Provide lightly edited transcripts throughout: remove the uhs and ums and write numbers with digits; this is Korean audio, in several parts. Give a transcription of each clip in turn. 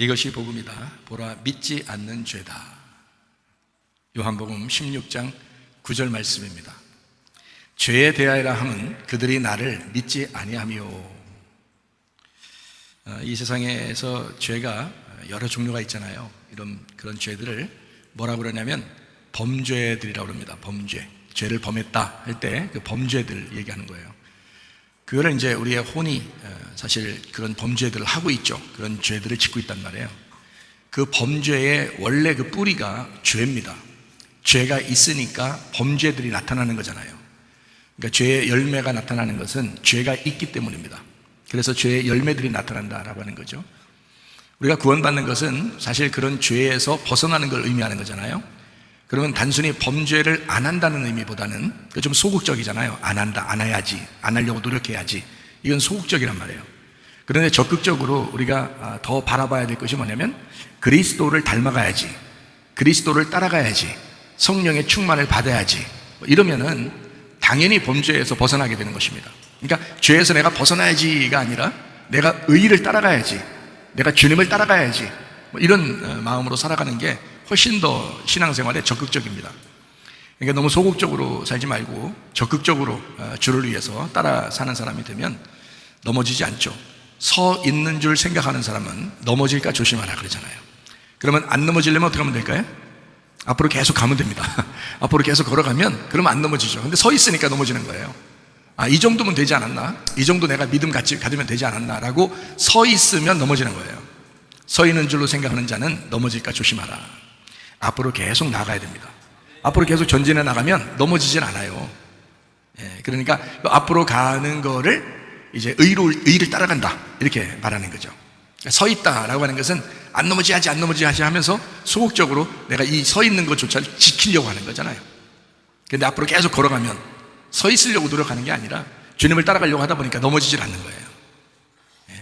이것이 복음이다. 보라, 믿지 않는 죄다. 요한복음 16장 9절 말씀입니다. 죄에 대하여라 함은 그들이 나를 믿지 아니하며. 이 세상에서 죄가 여러 종류가 있잖아요. 그런 죄들을 뭐라고 그러냐면 범죄들이라고 합니다. 범죄. 죄를 범했다 할 때 그 범죄들 얘기하는 거예요. 그거를 이제 우리의 혼이 사실 그런 범죄들을 하고 있죠. 그런 죄들을 짓고 있단 말이에요. 그 범죄의 원래 그 뿌리가 죄입니다. 죄가 있으니까 범죄들이 나타나는 거잖아요. 그러니까 죄의 열매가 나타나는 것은 죄가 있기 때문입니다. 그래서 죄의 열매들이 나타난다라고 하는 거죠. 우리가 구원받는 것은 사실 그런 죄에서 벗어나는 걸 의미하는 거잖아요. 그러면 단순히 범죄를 안 한다는 의미보다는 좀 소극적이잖아요. 안 한다, 안 해야지, 안 하려고 노력해야지. 이건 소극적이란 말이에요. 그런데 적극적으로 우리가 더 바라봐야 될 것이 뭐냐면 그리스도를 닮아가야지, 그리스도를 따라가야지, 성령의 충만을 받아야지, 이러면은 당연히 범죄에서 벗어나게 되는 것입니다. 그러니까 죄에서 내가 벗어나야지가 아니라 내가 의를 따라가야지, 내가 주님을 따라가야지, 이런 마음으로 살아가는 게 훨씬 더 신앙생활에 적극적입니다. 그러니까 너무 소극적으로 살지 말고 적극적으로 주를 위해서 따라 사는 사람이 되면 넘어지지 않죠. 서 있는 줄 생각하는 사람은 넘어질까 조심하라 그러잖아요. 그러면 안 넘어지려면 어떻게 하면 될까요? 앞으로 계속 가면 됩니다. 앞으로 계속 걸어가면 그러면 안 넘어지죠. 근데 서 있으니까 넘어지는 거예요. 이 정도면 되지 않았나? 이 정도 내가 믿음 같이 가지면 되지 않았나? 라고 서 있으면 넘어지는 거예요. 서 있는 줄로 생각하는 자는 넘어질까 조심하라. 앞으로 계속 나가야 됩니다. 앞으로 계속 전진해 나가면 넘어지진 않아요. 그러니까 앞으로 가는 거를 이제 의를 따라간다, 이렇게 말하는 거죠. 서 있다라고 하는 것은 안 넘어지야지, 안 넘어지야지 하면서 소극적으로 내가 이 서 있는 것조차 지키려고 하는 거잖아요. 그런데 앞으로 계속 걸어가면 서 있으려고 노력하는 게 아니라 주님을 따라가려고 하다 보니까 넘어지질 않는 거예요.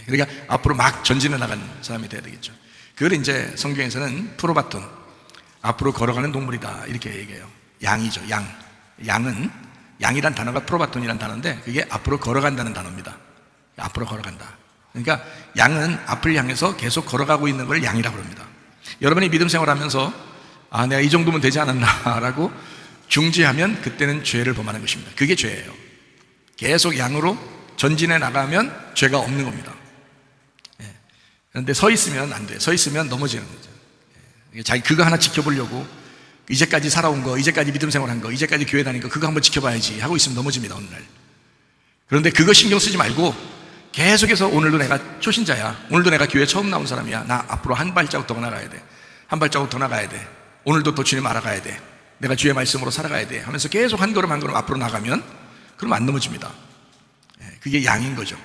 그러니까 앞으로 막 전진해 나가는 사람이 돼야 되겠죠. 그걸 이제 성경에서는 프로바톤, 앞으로 걸어가는 동물이다, 이렇게 얘기해요. 양이죠. 양은, 양이란 단어가 프로바톤이란 단어인데 그게 앞으로 걸어간다는 단어입니다. 앞으로 걸어간다. 그러니까 양은 앞을 향해서 계속 걸어가고 있는 걸 양이라고 합니다. 여러분이 믿음 생활하면서 내가 이 정도면 되지 않았나 라고 중지하면 그때는 죄를 범하는 것입니다. 그게 죄예요. 계속 양으로 전진해 나가면 죄가 없는 겁니다. 그런데 서 있으면 안 돼요. 서 있으면 넘어지는 거죠. 자기 그거 하나 지켜보려고 이제까지 살아온 거, 이제까지 믿음 생활한 거, 이제까지 교회 다닌 거, 그거 한번 지켜봐야지 하고 있으면 넘어집니다, 어느 날. 그런데 그거 신경 쓰지 말고 계속해서 오늘도 내가 초신자야, 오늘도 내가 교회 처음 나온 사람이야, 나 앞으로 한 발자국 더 나가야 돼, 한 발자국 더 나가야 돼, 오늘도 더 주님 알아가야 돼, 내가 주의 말씀으로 살아가야 돼 하면서 계속 한 걸음 한 걸음 앞으로 나가면 그럼 안 넘어집니다. 그게 양인 거죠.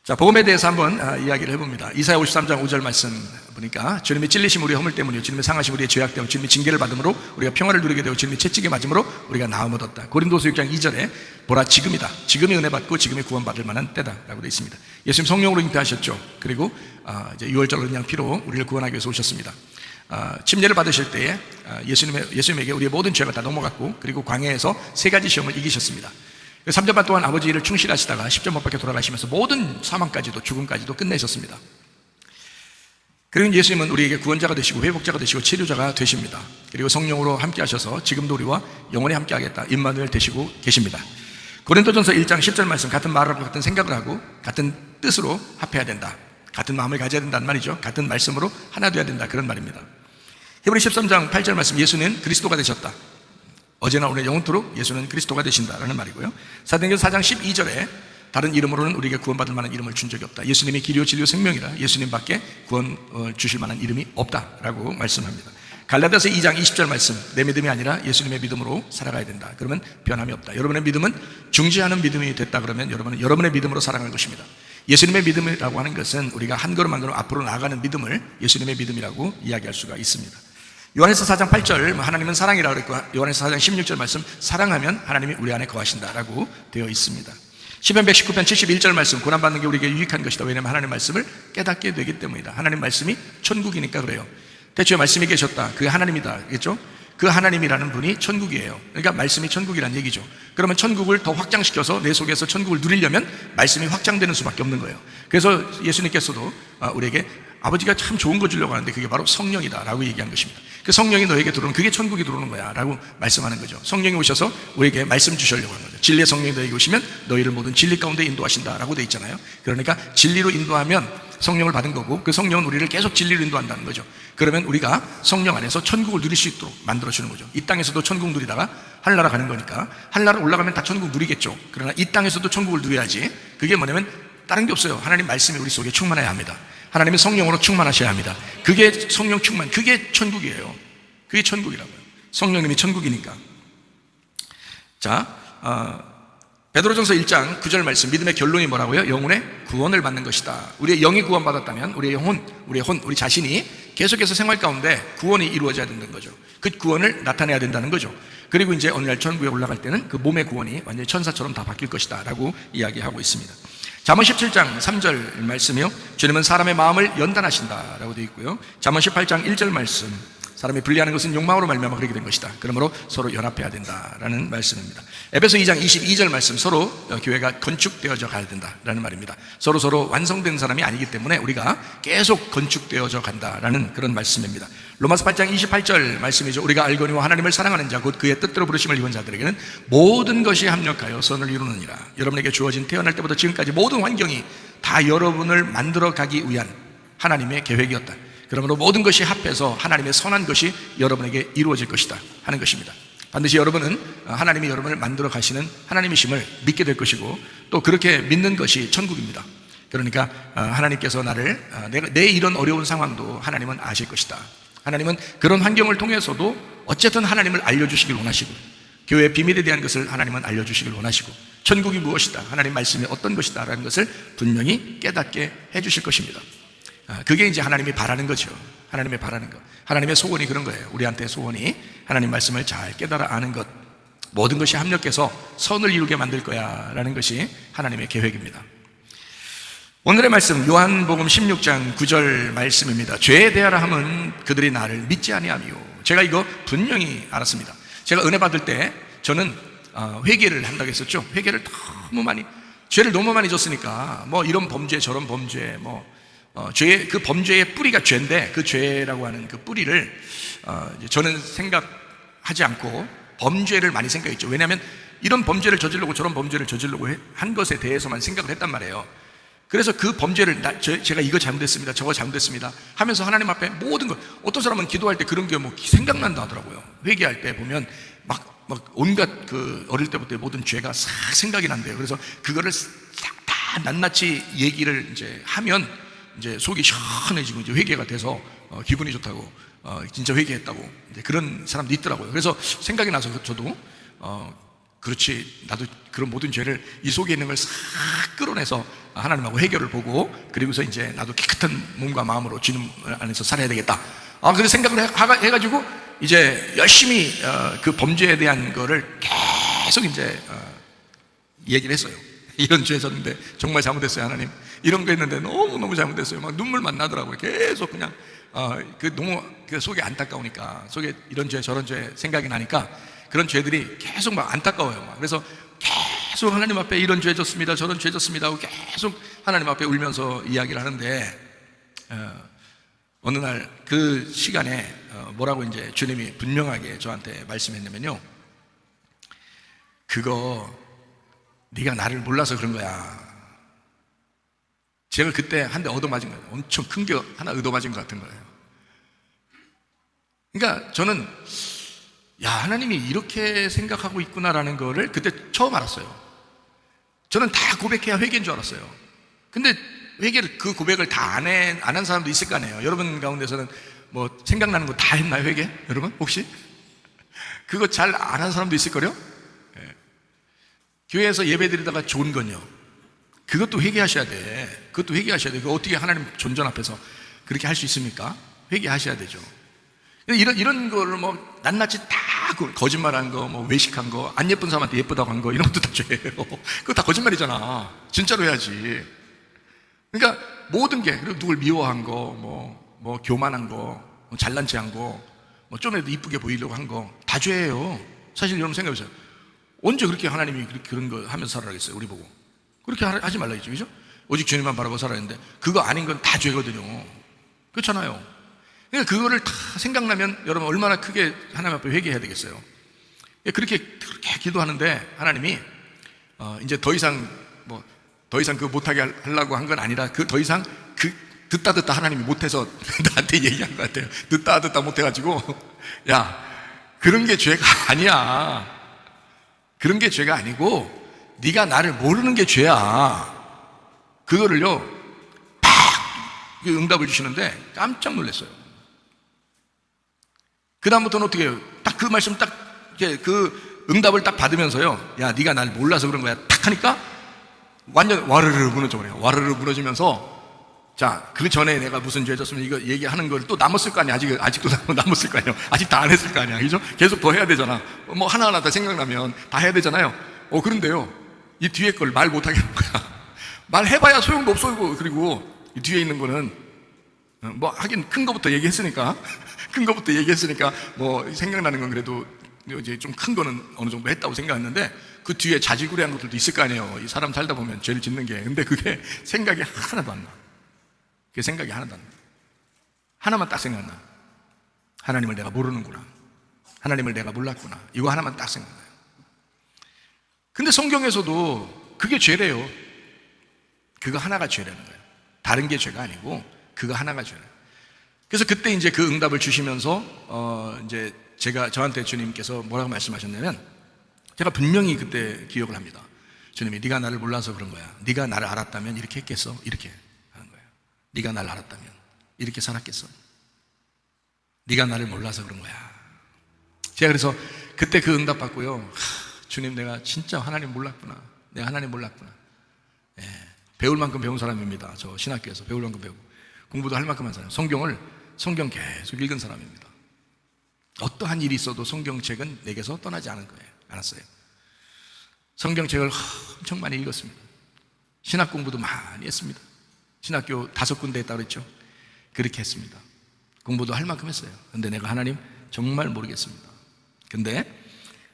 자, 복음에 대해서 한번 이야기를 해봅니다. 이사야 53장 5절 말씀 보니까 주님이 찔리심 우리의 허물 때문이요, 주님이 상하심 우리의 죄악 때문에, 주님이 징계를 받음으로 우리가 평화를 누리게 되고, 주님이 채찍에 맞음으로 우리가 나음을 얻었다. 고린도서 6장 2절에 보라, 지금이다, 지금이 은혜 받고 지금이 구원받을 만한 때다 라고 되어 있습니다. 예수님 성령으로 잉태하셨죠. 그리고 이제 6월절 그냥 피로 우리를 구원하기 위해서 오셨습니다. 침례를 받으실 때에 예수님에게 우리의 모든 죄가 다 넘어갔고, 그리고 광야에서 3가지 시험을 이기셨습니다. 3년반 동안 아버지 일을 충실하시다가 십자못 박혀 돌아가시면서 모든 사망까지도, 죽음까지도 끝내셨습니다. 그리고 예수님은 우리에게 구원자가 되시고 회복자가 되시고 치료자가 되십니다. 그리고 성령으로 함께 하셔서 지금도 우리와 영원히 함께 하겠다, 임마누엘 되시고 계십니다. 고린도전서 1장 10절 말씀, 같은 말을 하고 같은 생각을 하고 같은 뜻으로 합해야 된다, 같은 마음을 가져야 된다는 말이죠. 같은 말씀으로 하나 되어야 된다, 그런 말입니다. 히브리 13장 8절 말씀, 예수는 그리스도가 되셨다, 어제나 오늘 영원토록 예수는 그리스도가 되신다라는 말이고요. 사도행전 4장 12절에 다른 이름으로는 우리에게 구원받을 만한 이름을 준 적이 없다, 예수님이 길이요 진리요 생명이라, 예수님밖에 구원 주실 만한 이름이 없다라고 말씀합니다. 갈라디아서 2장 20절 말씀, 내 믿음이 아니라 예수님의 믿음으로 살아가야 된다, 그러면 변함이 없다. 여러분의 믿음은 중지하는 믿음이 됐다 그러면 여러분은 여러분의 믿음으로 살아가는 것입니다. 예수님의 믿음이라고 하는 것은 우리가 한 걸음 한 걸음 앞으로 나아가는 믿음을 예수님의 믿음이라고 이야기할 수가 있습니다. 요한에서 4장 8절, 하나님은 사랑이라고 그랬고, 요한에서 4장 16절 말씀, 사랑하면 하나님이 우리 안에 거하신다라고 되어 있습니다. 시편 119편 71절 말씀, 고난받는 게 우리에게 유익한 것이다, 왜냐하면 하나님 말씀을 깨닫게 되기 때문이다. 하나님 말씀이 천국이니까 그래요. 대초에 말씀이 계셨다, 그게 하나님이다, 그겠죠? 그 하나님이라는 분이 천국이에요. 그러니까 말씀이 천국이란 얘기죠. 그러면 천국을 더 확장시켜서 내 속에서 천국을 누리려면 말씀이 확장되는 수밖에 없는 거예요. 그래서 예수님께서도 우리에게 아버지가 참 좋은 거 주려고 하는데 그게 바로 성령이다 라고 얘기한 것입니다. 그 성령이 너에게 들어오는, 그게 천국이 들어오는 거야 라고 말씀하는 거죠. 성령이 오셔서 우리에게 말씀 주시려고 하는 거죠. 진리의 성령이 너에게 오시면 너희를 모든 진리 가운데 인도하신다 라고 돼 있잖아요. 그러니까 진리로 인도하면 성령을 받은 거고, 그 성령은 우리를 계속 진리로 인도한다는 거죠. 그러면 우리가 성령 안에서 천국을 누릴 수 있도록 만들어주는 거죠. 이 땅에서도 천국 누리다가 하늘나라 가는 거니까 하늘나라 올라가면 다 천국 누리겠죠. 그러나 이 땅에서도 천국을 누려야지. 그게 뭐냐면 다른 게 없어요. 하나님 말씀이 우리 속에 충만해야 합니다. 하나님의 성령으로 충만하셔야 합니다. 그게 성령 충만, 그게 천국이에요. 그게 천국이라고요. 성령님이 천국이니까. 자, 베드로전서 1장 9절 말씀, 믿음의 결론이 뭐라고요? 영혼의 구원을 받는 것이다. 우리의 영이 구원받았다면 우리의 영혼, 우리 자신이 계속해서 생활 가운데 구원이 이루어져야 된다는 거죠. 그 구원을 나타내야 된다는 거죠. 그리고 이제 어느 날 천국에 올라갈 때는 그 몸의 구원이 완전히 천사처럼 다 바뀔 것이다 라고 이야기하고 있습니다. 잠언 17장 3절 말씀이요, 주님은 사람의 마음을 연단하신다 라고 되어 있고요. 잠언 18장 1절 말씀, 사람이 분리하는 것은 욕망으로 말미암아 그렇게 된 것이다. 그러므로 서로 연합해야 된다라는 말씀입니다. 에베소 2장 22절 말씀, 서로 교회가 건축되어져 가야 된다라는 말입니다. 서로 완성된 사람이 아니기 때문에 우리가 계속 건축되어져 간다라는 그런 말씀입니다. 로마서 8장 28절 말씀이죠. 우리가 알거니와 하나님을 사랑하는 자 곧 그의 뜻대로 부르심을 입은 자들에게는 모든 것이 합력하여 선을 이루느니라. 여러분에게 주어진 태어날 때부터 지금까지 모든 환경이 다 여러분을 만들어 가기 위한 하나님의 계획이었다. 그러므로 모든 것이 합해서 하나님의 선한 것이 여러분에게 이루어질 것이다 하는 것입니다. 반드시 여러분은 하나님이 여러분을 만들어 가시는 하나님이심을 믿게 될 것이고, 또 그렇게 믿는 것이 천국입니다. 그러니까 하나님께서 나를, 내 이런 어려운 상황도 하나님은 아실 것이다. 하나님은 그런 환경을 통해서도 어쨌든 하나님을 알려주시길 원하시고, 교회의 비밀에 대한 것을 하나님은 알려주시길 원하시고, 천국이 무엇이다, 하나님 말씀이 어떤 것이다 라는 것을 분명히 깨닫게 해주실 것입니다. 그게 이제 하나님이 바라는 거죠. 하나님의 바라는 것, 하나님의 소원이 그런 거예요. 우리한테 소원이 하나님 말씀을 잘 깨달아 아는 것, 모든 것이 합력해서 선을 이루게 만들 거야 라는 것이 하나님의 계획입니다. 오늘의 말씀 요한복음 16장 9절 말씀입니다. 죄에 대하라 함은 그들이 나를 믿지 아니하며. 제가 이거 분명히 알았습니다. 제가 은혜 받을 때 저는 회개를 한다고 했었죠. 회개를 너무 많이, 죄를 너무 많이 졌으니까 뭐 이런 범죄 저런 범죄, 죄의 그 범죄의 뿌리가 죄인데, 그 죄라고 하는 그 뿌리를 저는 생각하지 않고 범죄를 많이 생각했죠. 왜냐하면 이런 범죄를 저지르고 저런 범죄를 저지르고 한 것에 대해서만 생각을 했단 말이에요. 그래서 그 범죄를 제가 이거 잘못했습니다, 저거 잘못했습니다 하면서 하나님 앞에 모든 것, 어떤 사람은 기도할 때 그런 게 뭐 생각난다 하더라고요. 회개할 때 보면 막 온갖 그 어릴 때부터 모든 죄가 싹 생각이 난대요. 그래서 그거를 싹 다 낱낱이 얘기를 이제 하면 이제 속이 시원해지고 이제 회개가 돼서 기분이 좋다고, 진짜 회개했다고 이제 그런 사람도 있더라고요. 그래서 생각이 나서 저도 그렇지, 나도 그런 모든 죄를 이 속에 있는 걸 싹 끌어내서 하나님하고 해결을 보고, 그리고서 이제 나도 깨끗한 몸과 마음으로 주님 안에서 살아야 되겠다. 그래서 생각을 해가지고 이제 열심히 그 범죄에 대한 거를 계속 이제 얘기를 했어요. 이런 죄 졌는데 정말 잘못했어요 하나님, 이런 거 했는데 너무 잘못했어요. 막 눈물만 나더라고요. 계속 그냥 너무 그 속이 안타까우니까, 속에 이런 죄 저런 죄 생각이 나니까 그런 죄들이 계속 막 안타까워요. 그래서 계속 하나님 앞에 이런 죄 졌습니다, 저런 죄 졌습니다 하고 계속 하나님 앞에 울면서 이야기를 하는데, 어느 날 그 시간에 뭐라고 이제 주님이 분명하게 저한테 말씀했냐면요, 그거 네가 나를 몰라서 그런 거야. 제가 그때 한 대 얻어맞은 거예요. 엄청 큰 게 하나 얻어맞은 것 같은 거예요. 그러니까 저는 하나님이 이렇게 생각하고 있구나라는 거를 그때 처음 알았어요. 저는 다 고백해야 회개인 줄 알았어요. 근데 그 고백을 다 안 한 사람도 있을 거 아니에요. 여러분 가운데서는 뭐 생각나는 거 다 했나요, 회개? 여러분 혹시? 그거 잘 안 한 사람도 있을걸요? 교회에서 예배 드리다가 좋은 건요, 그것도 회개하셔야 돼. 그것도 회개하셔야 돼. 그거 어떻게 하나님 존전 앞에서 그렇게 할 수 있습니까? 회개하셔야 되죠. 이런 거를 뭐 낱낱이 다 거짓말한 거, 뭐 외식한 거, 안 예쁜 사람한테 예쁘다고 한 거, 이런 것도 다 죄예요. 그거 다 거짓말이잖아. 진짜로 해야지. 그러니까 모든 게, 그리고 누굴 미워한 거, 뭐 교만한 거, 뭐 잘난 체한 거, 뭐 좀이라도 이쁘게 보이려고 한 거 다 죄예요. 사실 여러분 생각해보세요. 언제 그렇게 하나님이 그런 거 하면서 살아라겠어요? 우리 보고 그렇게 하지 말라 했죠, 그죠? 오직 주님만 바라고 살아야 하는데 그거 아닌 건 다 죄거든요. 그렇잖아요. 그러니까 그거를 다 생각나면 여러분 얼마나 크게 하나님 앞에 회개해야 되겠어요. 그렇게 기도하는데 하나님이 이제 더 이상 그거 못하게 하려고 한 건 아니라 더 이상 듣다 하나님이 못해서 나한테 얘기한 것 같아요. 듣다 못해가지고 야, 그런 게 죄가 아니야. 그런 게 죄가 아니고 네가 나를 모르는 게 죄야. 그거를요 팍 응답을 주시는데 깜짝 놀랐어요. 그 다음부터는 어떻게 해요? 딱 그 말씀 그 응답을 딱 받으면서요, 야, 네가 날 몰라서 그런 거야 딱 하니까 완전 와르르 무너져 버려요. 와르르 무너지면서, 자, 그 전에 내가 무슨 죄 졌으면 이거 얘기하는 걸 또 남았을 거 아니야. 아직도 남았을 거 아니야. 아직 다 안 했을 거 아니야. 그죠? 계속 더 해야 되잖아. 뭐 하나하나 다 생각나면 다 해야 되잖아요. 그런데요, 이 뒤에 걸 말 못하게 하는 거야. 말해봐야 소용도 없어. 그리고 이 뒤에 있는 거는 뭐 하긴 큰 거부터 얘기했으니까 뭐 생각나는 건 그래도 이제 좀 큰 거는 어느 정도 했다고 생각했는데 그 뒤에 자질구레한 것들도 있을 거 아니에요. 이 사람 살다 보면 죄를 짓는 게. 근데 그게 생각이 하나도 안 나. 그게 생각이 하나도 안 나. 하나만 딱 생각나. 하나님을 내가 모르는구나. 하나님을 내가 몰랐구나. 이거 하나만 딱 생각나요. 근데 성경에서도 그게 죄래요. 그거 하나가 죄라는 거예요. 다른 게 죄가 아니고 그거 하나가 죄래요. 그래서 그때 이제 그 응답을 주시면서 이제 저한테 주님께서 뭐라고 말씀하셨냐면, 제가 분명히 그때 기억을 합니다. 주님이 네가 나를 몰라서 그런 거야. 네가 나를 알았다면 이렇게 했겠어? 이렇게 하는 거예요. 네가 나를 알았다면 이렇게 살았겠어? 네가 나를 몰라서 그런 거야. 제가 그래서 그때 그 응답 받고요, 주님, 내가 진짜 하나님 몰랐구나. 내가 하나님 몰랐구나. 예, 배울 만큼 배운 사람입니다. 저 신학교에서 배울 만큼 배우고 공부도 할 만큼 한 사람. 성경 계속 읽은 사람입니다. 어떠한 일이 있어도 성경책은 내게서 떠나지 않았어요. 성경책을 엄청 많이 읽었습니다. 신학 공부도 많이 했습니다. 신학교 5군데 했다고 그랬죠. 그렇게 했습니다. 공부도 할 만큼 했어요. 근데 내가 하나님 정말 모르겠습니다. 근데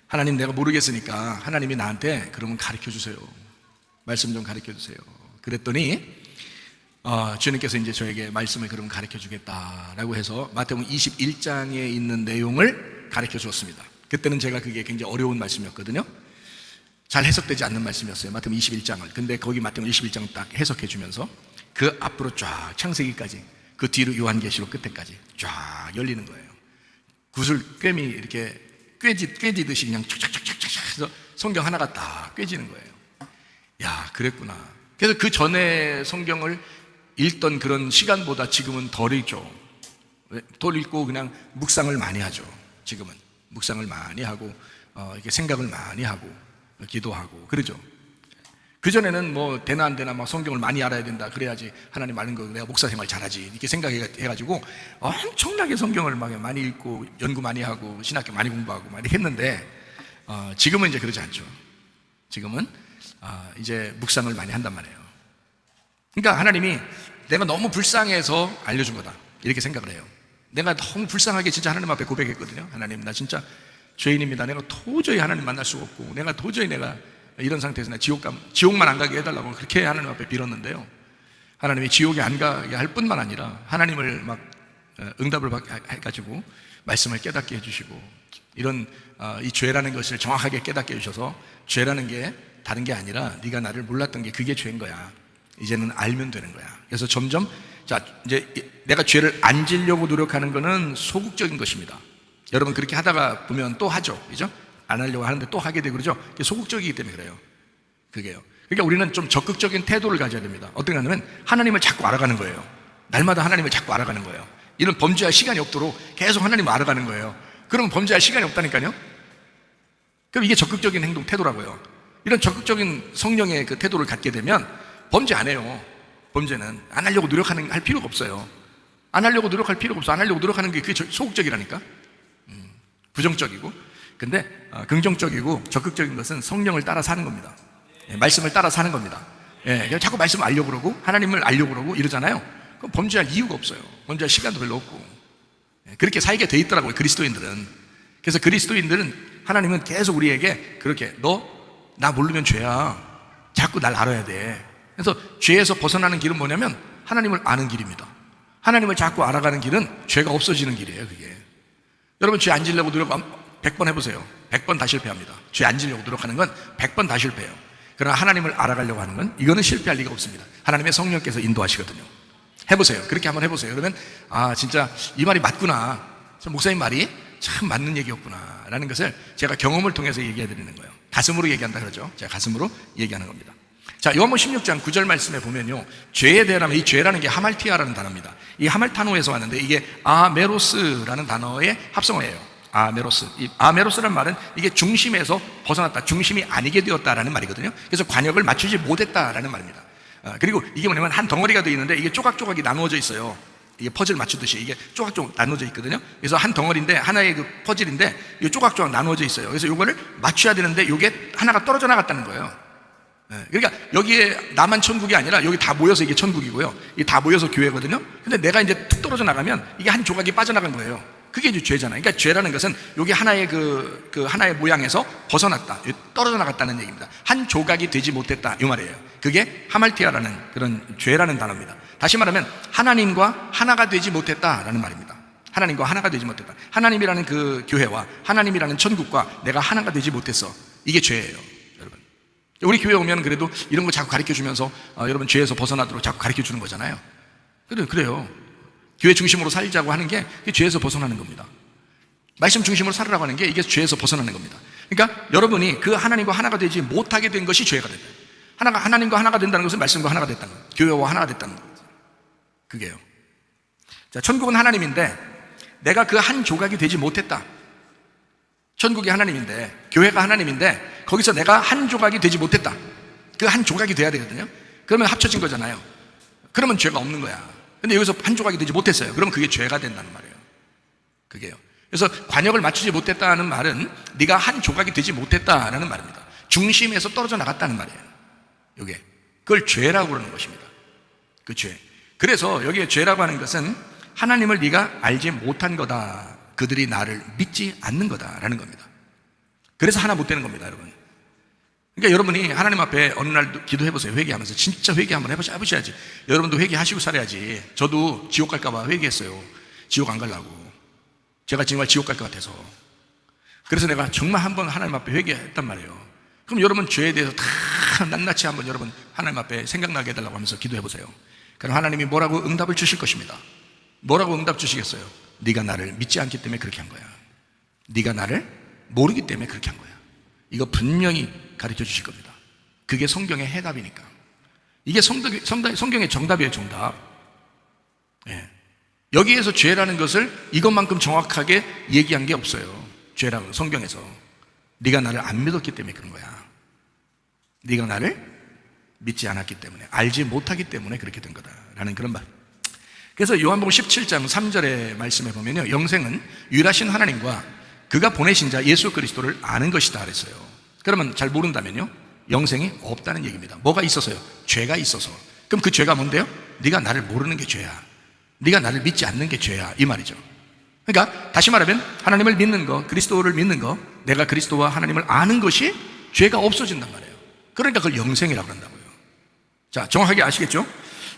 하나님 내가 모르겠으니까 하나님이 나한테 그러면 가르쳐 주세요. 말씀 좀 가르쳐 주세요. 그랬더니 주님께서 이제 저에게 말씀을 그럼 가르쳐 주겠다라고 해서 마태복음 21장에 있는 내용을 가르쳐 주었습니다. 그때는 제가 그게 굉장히 어려운 말씀이었거든요. 잘 해석되지 않는 말씀이었어요. 마태복음 21장을. 근데 거기 마태복음 21장 딱 해석해 주면서 그 앞으로 쫙 창세기까지, 그 뒤로 요한계시록 끝에까지 쫙 열리는 거예요. 괭이 이렇게 꿰지듯이 그냥 촉촉촉촉촉 해서 성경 하나가 딱 꿰지는 거예요. 야, 그랬구나. 그래서 그 전에 성경을 읽던 그런 시간보다 지금은 덜 읽죠. 덜 읽고 그냥 묵상을 많이 하죠. 지금은 묵상을 많이 하고 이렇게 생각을 많이 하고 기도하고 그러죠. 그전에는 뭐 되나 안 되나 막 성경을 많이 알아야 된다, 그래야지 하나님 아는 거 내가 목사 생활 잘하지, 이렇게 생각해가지고 엄청나게 성경을 막 많이 읽고 연구 많이 하고 신학교 많이 공부하고 많이 했는데 지금은 이제 그러지 않죠. 지금은 이제 묵상을 많이 한단 말이에요. 그러니까 하나님이 내가 너무 불쌍해서 알려준 거다, 이렇게 생각을 해요. 내가 너무 불쌍하게 진짜 하나님 앞에 고백했거든요. 하나님, 나 진짜 죄인입니다. 내가 도저히 하나님 만날 수가 없고 내가 이런 상태에서 나 지옥만 안 가게 해달라고 그렇게 하나님 앞에 빌었는데요, 하나님이 지옥에 안 가게 할 뿐만 아니라 하나님을 막 응답을 해가지고 말씀을 깨닫게 해주시고, 이런 이 죄라는 것을 정확하게 깨닫게 해주셔서 죄라는 게 다른 게 아니라 네가 나를 몰랐던 게 그게 죄인 거야. 이제는 알면 되는 거야. 그래서 점점 이제 내가 죄를 안 지려고 노력하는 거는 소극적인 것입니다. 여러분 그렇게 하다가 보면 또 하죠, 그죠? 안 하려고 하는데 또 하게 되고 그러죠. 그게 소극적이기 때문에 그래요. 그게요. 그러니까 우리는 좀 적극적인 태도를 가져야 됩니다. 어떻게 하냐면 하나님을 자꾸 알아가는 거예요. 날마다 하나님을 자꾸 알아가는 거예요. 이런 범죄할 시간이 없도록 계속 하나님을 알아가는 거예요. 그러면 범죄할 시간이 없다니까요. 그럼 이게 적극적인 행동 태도라고요. 이런 적극적인 성령의 그 태도를 갖게 되면 범죄 안 해요. 범죄는 안 하려고 할 필요가 없어요. 안 하려고 노력할 필요가 없어. 안 하려고 노력하는 게 그게 소극적이라니까. 부정적이고. 근데 긍정적이고 적극적인 것은 성령을 따라 사는 겁니다. 말씀을 따라 사는 겁니다. 자꾸 말씀을 알려고 그러고 하나님을 알려고 그러고 이러잖아요. 그럼 범죄할 이유가 없어요. 범죄할 시간도 별로 없고. 그렇게 살게 돼 있더라고요, 그리스도인들은. 그래서 그리스도인들은 하나님은 계속 우리에게 그렇게 너 나 모르면 죄야. 자꾸 날 알아야 돼. 그래서 죄에서 벗어나는 길은 뭐냐면 하나님을 아는 길입니다. 하나님을 자꾸 알아가는 길은 죄가 없어지는 길이에요, 그게. 여러분 죄 안 지려고 노력 100번 해보세요. 100번 다 실패합니다. 죄 안 지려고 노력하는 건 100번 다 실패해요. 그러나 하나님을 알아가려고 하는 건 이거는 실패할 리가 없습니다. 하나님의 성령께서 인도하시거든요. 해보세요. 그렇게 한번 해보세요. 그러면 진짜 이 말이 맞구나. 목사님 말이 참 맞는 얘기였구나 라는 것을 제가 경험을 통해서 얘기해 드리는 거예요. 가슴으로 얘기한다 그러죠. 제가 가슴으로 얘기하는 겁니다. 자, 요한복음 16장 9절 말씀에 보면요, 죄에 대하면 이 죄라는 게 하말티아라는 단어입니다. 이 하말타노에서 왔는데 이게 아메로스라는 단어의 합성어예요. 아메로스. 이 아메로스라는 말은 이게 중심에서 벗어났다, 중심이 아니게 되었다라는 말이거든요. 그래서 관역을 맞추지 못했다라는 말입니다. 그리고 이게 뭐냐면 한 덩어리가 되어 있는데 이게 조각조각이 나누어져 있어요. 이게 퍼즐 맞추듯이 이게 조각조각 나누어져 있거든요. 그래서 한 덩어리인데 하나의 그 퍼즐인데 이 조각조각 나누어져 있어요. 그래서 이거를 맞춰야 되는데 이게 하나가 떨어져 나갔다는 거예요. 그러니까 여기에 나만 천국이 아니라 여기 다 모여서 이게 천국이고요, 이게 다 모여서 교회거든요. 근데 내가 이제 툭 떨어져 나가면 이게 한 조각이 빠져나간 거예요. 그게 이제 죄잖아요. 그러니까 죄라는 것은 여기 하나의 그 하나의 모양에서 벗어났다, 떨어져 나갔다는 얘기입니다. 한 조각이 되지 못했다 이 말이에요. 그게 하말티아라는 그런 죄라는 단어입니다. 다시 말하면 하나님과 하나가 되지 못했다라는 말입니다. 하나님과 하나가 되지 못했다. 하나님이라는 그 교회와 하나님이라는 천국과 내가 하나가 되지 못했어. 이게 죄예요, 여러분. 우리 교회 오면 그래도 이런 거 자꾸 가르쳐 주면서 여러분 죄에서 벗어나도록 자꾸 가르쳐 주는 거잖아요. 그래요. 교회 중심으로 살자고 하는 게 죄에서 벗어나는 겁니다. 말씀 중심으로 살으라고 하는 게 이게 죄에서 벗어나는 겁니다. 그러니까 여러분이 그 하나님과 하나가 되지 못하게 된 것이 죄가 됐다. 하나님과 하나가 된다는 것은 말씀과 하나가 됐다는 거예요. 교회와 하나가 됐다는 거예요. 그게요. 자, 천국은 하나님인데 내가 그 한 조각이 되지 못했다. 천국이 하나님인데, 교회가 하나님인데 거기서 내가 한 조각이 되지 못했다. 그 한 조각이 돼야 되거든요. 그러면 합쳐진 거잖아요. 그러면 죄가 없는 거야. 근데 여기서 한 조각이 되지 못했어요. 그러면 그게 죄가 된다는 말이에요. 그게요. 그래서 관역을 맞추지 못했다는 말은 네가 한 조각이 되지 못했다라는 말입니다. 중심에서 떨어져 나갔다는 말이에요. 이게 그걸 죄라고 그러는 것입니다. 그 죄. 그래서 여기에 죄라고 하는 것은 하나님을 네가 알지 못한 거다, 그들이 나를 믿지 않는 거다라는 겁니다. 그래서 하나 못 되는 겁니다, 여러분. 그러니까 여러분이 하나님 앞에 어느 날 기도해보세요. 회개하면서 진짜 회개 한번 해보셔야지. 여러분도 회개하시고 살아야지. 저도 지옥 갈까봐 회개했어요. 지옥 안 가려고. 제가 정말 지옥 갈 것 같아서. 그래서 내가 정말 한번 하나님 앞에 회개했단 말이에요. 그럼 여러분 죄에 대해서 다 낱낱이 한번 여러분 하나님 앞에 생각나게 해달라고 하면서 기도해보세요. 그럼 하나님이 뭐라고 응답을 주실 것입니다. 뭐라고 응답 주시겠어요? 네가 나를 믿지 않기 때문에 그렇게 한 거야. 네가 나를 모르기 때문에 그렇게 한 거야. 이거 분명히 가르쳐 주실 겁니다. 그게 성경의 해답이니까. 이게 성경의 정답이에요, 정답. 예. 여기에서 죄라는 것을 이것만큼 정확하게 얘기한 게 없어요. 죄라고 성경에서. 네가 나를 안 믿었기 때문에 그런 거야. 네가 나를 믿지 않았기 때문에, 알지 못하기 때문에 그렇게 된 거다라는 그런 말. 그래서 요한복음 17장 3절의 말씀에 보면요, 영생은 유일하신 하나님과 그가 보내신 자 예수 그리스도를 아는 것이다 그랬어요. 그러면 잘 모른다면요, 영생이 없다는 얘기입니다. 뭐가 있어서요? 죄가 있어서. 그럼 그 죄가 뭔데요? 네가 나를 모르는 게 죄야. 네가 나를 믿지 않는 게 죄야, 이 말이죠. 그러니까 다시 말하면 하나님을 믿는 거, 그리스도를 믿는 거, 내가 그리스도와 하나님을 아는 것이 죄가 없어진단 말이에요. 그러니까 그걸 영생이라고 한다고요. 자, 정확하게 아시겠죠?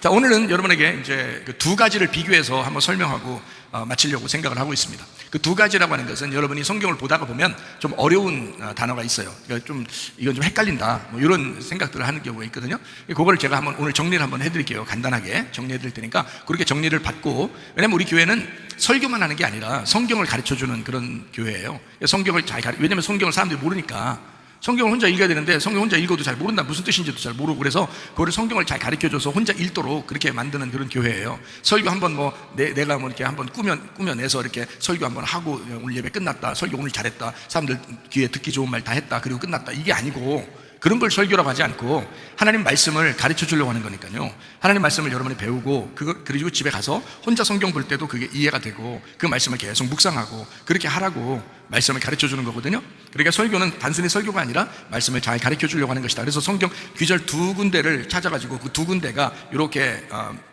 자, 오늘은 여러분에게 이제 그 두 가지를 비교해서 한번 설명하고 마치려고 생각을 하고 있습니다. 그 두 가지라고 하는 것은 여러분이 성경을 보다가 보면 좀 어려운 단어가 있어요. 그러니까 이건 좀 헷갈린다, 뭐 이런 생각들을 하는 경우가 있거든요. 그거를 제가 한번 오늘 정리를 한번 해드릴게요. 간단하게 정리해 드릴 테니까 그렇게 정리를 받고, 왜냐면 우리 교회는 설교만 하는 게 아니라 성경을 가르쳐 주는 그런 교회예요. 성경을 왜냐면 성경을 사람들이 모르니까 성경을 혼자 읽어야 되는데 성경 혼자 읽어도 잘 모른다, 무슨 뜻인지도 잘 모르고, 그래서 그거를 성경을 잘 가르쳐줘서 혼자 읽도록 그렇게 만드는 그런 교회예요. 설교 한번 내가 이렇게 한번 꾸며내서 이렇게 설교 한번 하고 오늘 예배 끝났다, 설교 오늘 잘했다, 사람들 귀에 듣기 좋은 말 다 했다, 그리고 끝났다, 이게 아니고 그런 걸 설교라고 하지 않고 하나님 말씀을 가르쳐 주려고 하는 거니까요. 하나님 말씀을 여러분이 배우고 그리고 집에 가서 혼자 성경 볼 때도 그게 이해가 되고 그 말씀을 계속 묵상하고 그렇게 하라고 말씀을 가르쳐 주는 거거든요. 그러니까 설교는 단순히 설교가 아니라 말씀을 잘 가르쳐 주려고 하는 것이다. 그래서 성경 귀절 2군데를 찾아가지고 그 2군데가 이렇게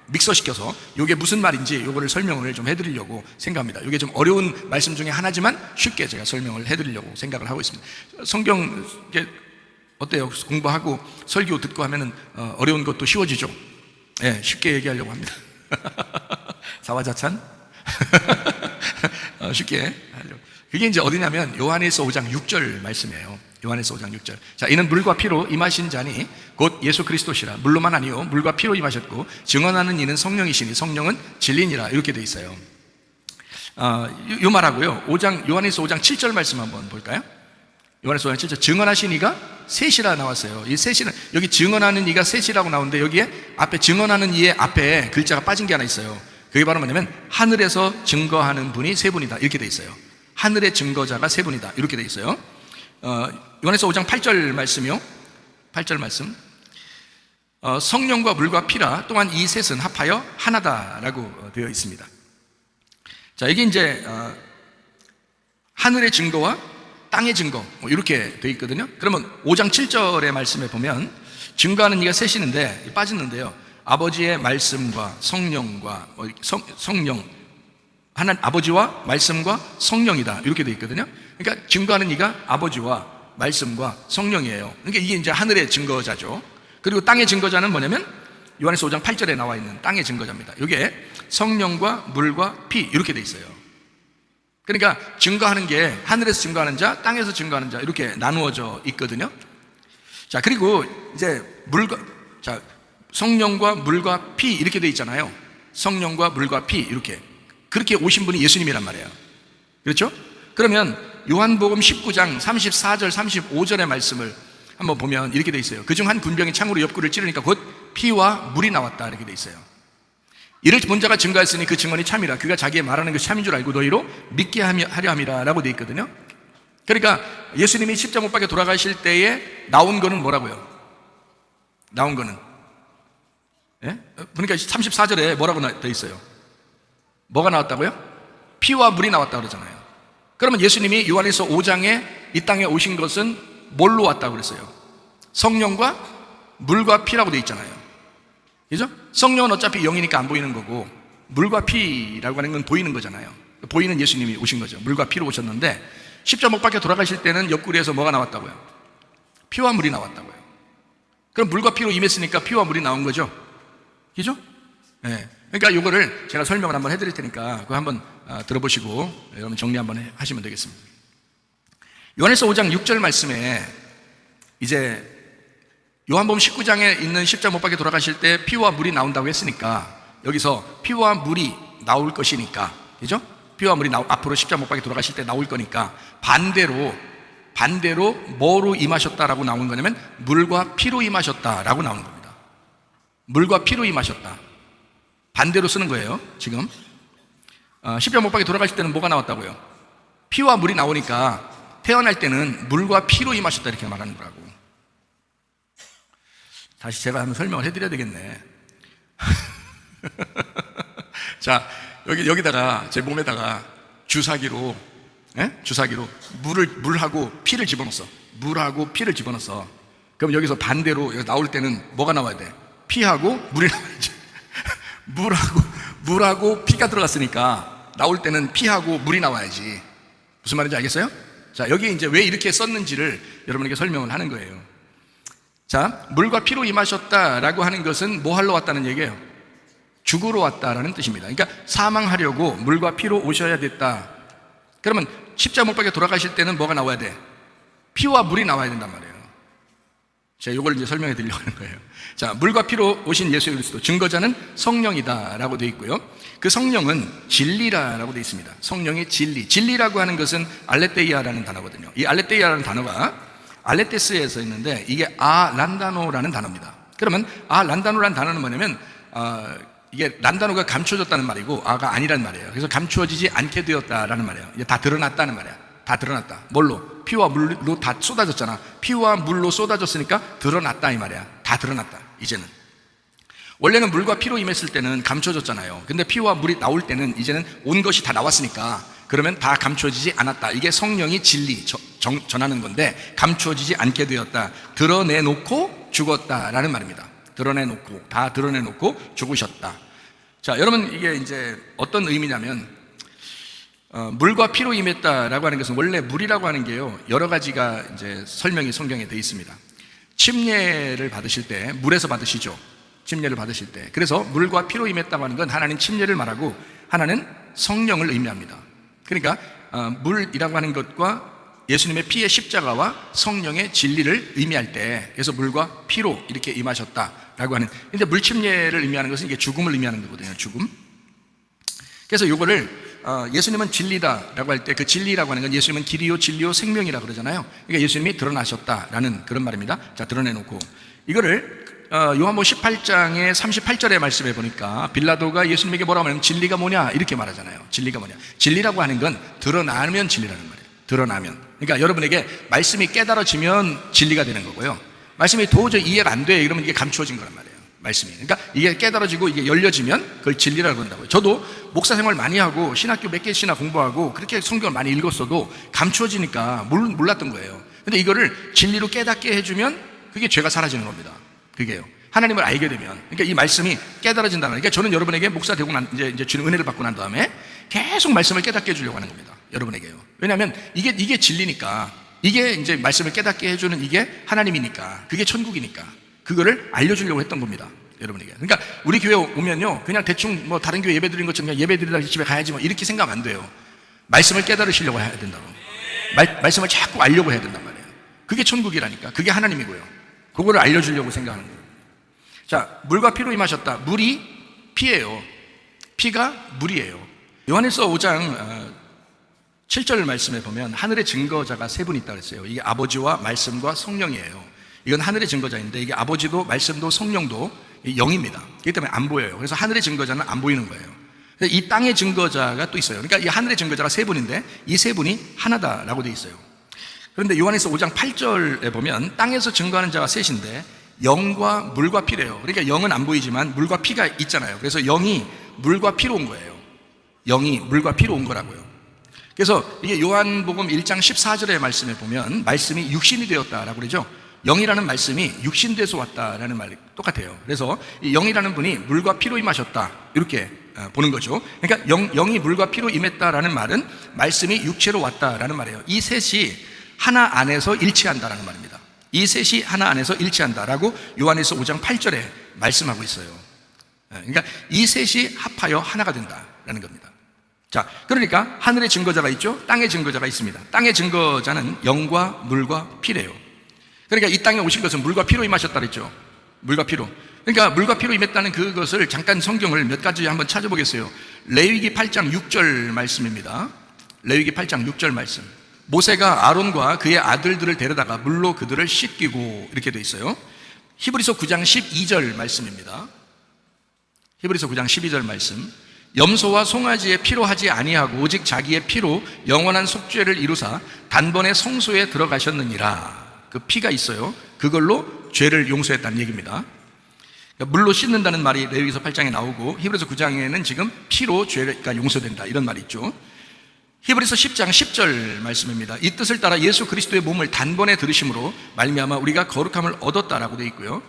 믹서시켜서 이게 무슨 말인지 이거를 설명을 좀 해드리려고 생각합니다. 이게 좀 어려운 말씀 중에 하나지만 쉽게 제가 설명을 해드리려고 생각을 하고 있습니다. 성경 어때요? 공부하고 설교 듣고 하면은 어려운 것도 쉬워지죠. 네, 쉽게 얘기하려고 합니다. 사와자찬 쉽게 하려고. 그게 이제 어디냐면 요한일서 5장 6절 말씀이에요. 요한일서 5장 6절. 자, 이는 물과 피로 임하신 자니 곧 예수 그리스도시라. 물로만 아니요 물과 피로 임하셨고 증언하는 이는 성령이시니 성령은 진리니라. 이렇게 돼 있어요. 요 말하고요. 요한일서 5장 7절 말씀 한번 볼까요? 요한일서 5장 7절. 증언하신 이가 셋이라 나왔어요. 이 셋이는 여기 증언하는 이가 셋이라고 나오는데 여기에 앞에 증언하는 이의 앞에 글자가 빠진 게 하나 있어요. 그게 바로 뭐냐면 하늘에서 증거하는 분이 세 분이다. 이렇게 돼 있어요. 하늘의 증거자가 세 분이다. 이렇게 돼 있어요. 요한일서 5장 8절 말씀이요. 8절 말씀. 성령과 물과 피라 또한 이 셋은 합하여 하나다라고 되어 있습니다. 자, 이게 이제 하늘의 증거와 땅의 증거 이렇게 되어 있거든요. 그러면 5장 7절의 말씀에 보면 증거하는 이가 셋이는데 빠졌는데요. 아버지의 말씀과 성령과 성령 하나님 아버지와 말씀과 성령이다 이렇게 되어 있거든요. 그러니까 증거하는 이가 아버지와 말씀과 성령이에요. 그러니까 이게 이제 하늘의 증거자죠. 그리고 땅의 증거자는 뭐냐면 요한일서 5장 8절에 나와 있는 땅의 증거자입니다. 이게 성령과 물과 피 이렇게 되어 있어요. 그러니까 증거하는 게 하늘에서 증거하는 자, 땅에서 증거하는 자 이렇게 나누어져 있거든요. 자, 그리고 이제 성령과 물과 피 이렇게 되어 있잖아요. 성령과 물과 피 이렇게 그렇게 오신 분이 예수님이란 말이에요. 그렇죠? 그러면 요한복음 19장 34절 35절의 말씀을 한번 보면 이렇게 되어 있어요. 그중 한 군병이 창으로 옆구리를 찌르니까 곧 피와 물이 나왔다 이렇게 되어 있어요. 이를 본 자가 증거했으니 그 증언이 참이라. 그가 자기의 말하는 것이 참인 줄 알고 너희로 믿게 하려 함이라 라고 되어 있거든요. 그러니까 예수님이 십자가 못 박혀 돌아가실 때에 나온 거는 뭐라고요? 나온 거는 그러니까 34절에 뭐라고 되어 있어요? 뭐가 나왔다고요? 피와 물이 나왔다고 그러잖아요. 그러면 예수님이 요한일서 5장에 이 땅에 오신 것은 뭘로 왔다고 그랬어요? 성령과 물과 피라고 되어 있잖아요. 그죠? 성령은 어차피 영이니까 안 보이는 거고 물과 피라고 하는 건 보이는 거잖아요. 보이는 예수님이 오신 거죠. 물과 피로 오셨는데 십자가 못 박혀 돌아가실 때는 옆구리에서 뭐가 나왔다고요? 피와 물이 나왔다고요. 그럼 물과 피로 임했으니까 피와 물이 나온 거죠. 그죠? 네. 그러니까 이거를 제가 설명을 한번 해드릴 테니까 그거 한번 들어보시고 여러분 정리 한번 하시면 되겠습니다. 요한일서 5장 6절 말씀에 이제 요한복음 19장에 있는 십자가 못 박혀 돌아가실 때 피와 물이 나온다고 했으니까 여기서 피와 물이 나올 것이니까, 그죠? 피와 물이 앞으로 십자가 못 박혀 돌아가실 때 나올 거니까 반대로 뭐로 임하셨다라고 나온 거냐면 물과 피로 임하셨다라고 나오는 겁니다. 물과 피로 임하셨다. 반대로 쓰는 거예요. 지금 십자가 못 박혀 돌아가실 때는 뭐가 나왔다고요? 피와 물이 나오니까 태어날 때는 물과 피로 임하셨다 이렇게 말하는 거라고. 다시 제가 한번 설명을 해드려야 되겠네. 자, 여기다가 제 몸에다가 주사기로 물하고 피를 집어넣었어. 물하고 피를 집어넣었어. 그럼 여기서 반대로 나올 때는 뭐가 나와야 돼? 피하고 물이 나와야지. 물하고 피가 들어갔으니까 나올 때는 피하고 물이 나와야지. 무슨 말인지 알겠어요? 자, 여기 이제 왜 이렇게 썼는지를 여러분에게 설명을 하는 거예요. 자, 물과 피로 임하셨다라고 하는 것은 뭐 하러 왔다는 얘기예요? 죽으러 왔다라는 뜻입니다. 그러니까 사망하려고 물과 피로 오셔야 됐다. 그러면 십자가 못 박혀 돌아가실 때는 뭐가 나와야 돼? 피와 물이 나와야 된단 말이에요. 제가 이걸 이제 설명해 드리려고 하는 거예요. 자, 물과 피로 오신 예수 그리스도 증거자는 성령이다라고 되어 있고요. 그 성령은 진리라고 되어 있습니다. 성령의 진리라고 하는 것은 알레테이아라는 단어거든요. 이 알레테이아라는 단어가 알레테스에서 있는데 이게 란다노라는 단어입니다. 그러면 란다노라는 단어는 뭐냐면 이게 란다노가 감추어졌다는 말이고 아가 아니란 말이에요. 그래서 감추어지지 않게 되었다라는 말이에요. 이제 다 드러났다는 말이야. 다 드러났다. 뭘로? 피와 물로 다 쏟아졌잖아. 피와 물로 쏟아졌으니까 드러났다 이 말이야. 다 드러났다 이제는. 원래는 물과 피로 임했을 때는 감춰졌잖아요. 근데 피와 물이 나올 때는 이제는 온 것이 다 나왔으니까 그러면 다 감춰지지 않았다. 이게 성령이 진리 전하는 건데 감춰지지 않게 되었다. 드러내놓고 죽었다라는 말입니다. 다 드러내놓고 죽으셨다. 자, 여러분 이게 이제 어떤 의미냐면 물과 피로 임했다라고 하는 것은 원래 물이라고 하는 게요 여러 가지가 이제 설명이 성경에 되어 있습니다. 침례를 받으실 때 물에서 받으시죠. 침례를 받으실 때. 그래서 물과 피로 임했다고 하는 건 하나는 침례를 말하고 하나는 성령을 의미합니다. 그러니까 물이라고 하는 것과 예수님의 피의 십자가와 성령의 진리를 의미할 때 그래서 물과 피로 이렇게 임하셨다라고 하는. 근데 물침례를 의미하는 것은 이게 죽음을 의미하는 거거든요. 죽음. 그래서 요거를 예수님은 진리다라고 할 때 그 진리라고 하는 건 예수님은 길이요 진리요 생명이라고 그러잖아요. 그러니까 예수님이 드러나셨다라는 그런 말입니다. 자, 드러내놓고 이거를 요한복음 18장의 38절의 말씀에 보니까 빌라도가 예수님에게 뭐라고 하냐면 진리가 뭐냐 이렇게 말하잖아요. 진리가 뭐냐. 진리라고 하는 건 드러나면 진리라는 말이에요. 드러나면. 그러니까 여러분에게 말씀이 깨달아지면 진리가 되는 거고요. 말씀이 도저히 이해가 안 돼 이러면 이게 감추어진 거란 말이에요. 말씀이. 그러니까 이게 깨달아지고 이게 열려지면 그걸 진리라고 그런다고요. 저도 목사 생활 많이 하고 신학교 몇 개씩이나 공부하고 그렇게 성경을 많이 읽었어도 감추어지니까 몰랐던 거예요. 근데 이거를 진리로 깨닫게 해주면 그게 죄가 사라지는 겁니다. 그게요. 하나님을 알게 되면. 그러니까 이 말씀이 깨달아진다는 거예요. 그러니까 저는 여러분에게 목사 되고 이제 주는 은혜를 받고 난 다음에 계속 말씀을 깨닫게 해주려고 하는 겁니다. 여러분에게요. 왜냐하면 이게 진리니까 이게 이제 말씀을 깨닫게 해주는 이게 하나님이니까 그게 천국이니까 그거를 알려주려고 했던 겁니다. 여러분에게. 그러니까 우리 교회 오면요 그냥 대충 뭐 다른 교회 예배 드리는 것처럼 그냥 예배 드리다 집에 가야지 뭐 이렇게 생각하면 안 돼요. 말씀을 깨달으시려고 해야 된다고. 말씀을 자꾸 알려고 해야 된단 말이에요. 그게 천국이라니까. 그게 하나님이고요. 그거를 알려주려고 생각하는 거예요. 자, 물과 피로 임하셨다. 물이 피예요. 피가 물이에요. 요한일서 5장 7절 말씀에 보면 하늘의 증거자가 세 분 있다고 그랬어요. 이게 아버지와 말씀과 성령이에요. 이건 하늘의 증거자인데 이게 아버지도 말씀도 성령도 영입니다. 그렇기 때문에 안 보여요. 그래서 하늘의 증거자는 안 보이는 거예요. 이 땅의 증거자가 또 있어요. 그러니까 이 하늘의 증거자가 세 분인데 이 세 분이 하나다라고 되어 있어요. 그런데 요한일서 5장 8절에 보면 땅에서 증거하는 자가 셋인데 영과 물과 피래요. 그러니까 영은 안 보이지만 물과 피가 있잖아요. 그래서 영이 물과 피로 온 거예요. 영이 물과 피로 온 거라고요. 그래서 이게 요한복음 1장 14절의 말씀에 보면 말씀이 육신이 되었다라고 그러죠. 영이라는 말씀이 육신돼서 왔다라는 말이 똑같아요. 그래서 이 영이라는 분이 물과 피로 임하셨다 이렇게 보는 거죠. 그러니까 영이 물과 피로 임했다라는 말은 말씀이 육체로 왔다라는 말이에요. 이 셋이 하나 안에서 일치한다라는 말입니다. 이 셋이 하나 안에서 일치한다라고 요한일서 5장 8절에 말씀하고 있어요. 그러니까 이 셋이 합하여 하나가 된다라는 겁니다. 자, 그러니까 하늘의 증거자가 있죠. 땅의 증거자가 있습니다. 땅의 증거자는 영과 물과 피래요. 그러니까 이 땅에 오신 것은 물과 피로 임하셨다 그랬죠. 물과 피로. 그러니까 물과 피로 임했다는 그것을 잠깐 성경을 몇 가지 한번 찾아보겠어요. 레위기 8장 6절 말씀입니다. 레위기 8장 6절 말씀. 모세가 아론과 그의 아들들을 데려다가 물로 그들을 씻기고 이렇게 돼 있어요. 히브리서 9장 12절 말씀입니다. 히브리서 9장 12절 말씀. 염소와 송아지의 피로 하지 아니하고 오직 자기의 피로 영원한 속죄를 이루사 단번에 성소에 들어가셨느니라. 그 피가 있어요. 그걸로 죄를 용서했다는 얘기입니다. 그러니까 물로 씻는다는 말이 레위기서 8장에 나오고 히브리서 9장에는 지금 피로 죄가 용서된다 이런 말이 있죠. 히브리서 10장 10절 말씀입니다. 이 뜻을 따라 예수 그리스도의 몸을 단번에 들으심으로 말미암아 우리가 거룩함을 얻었다라고 되어 있고요.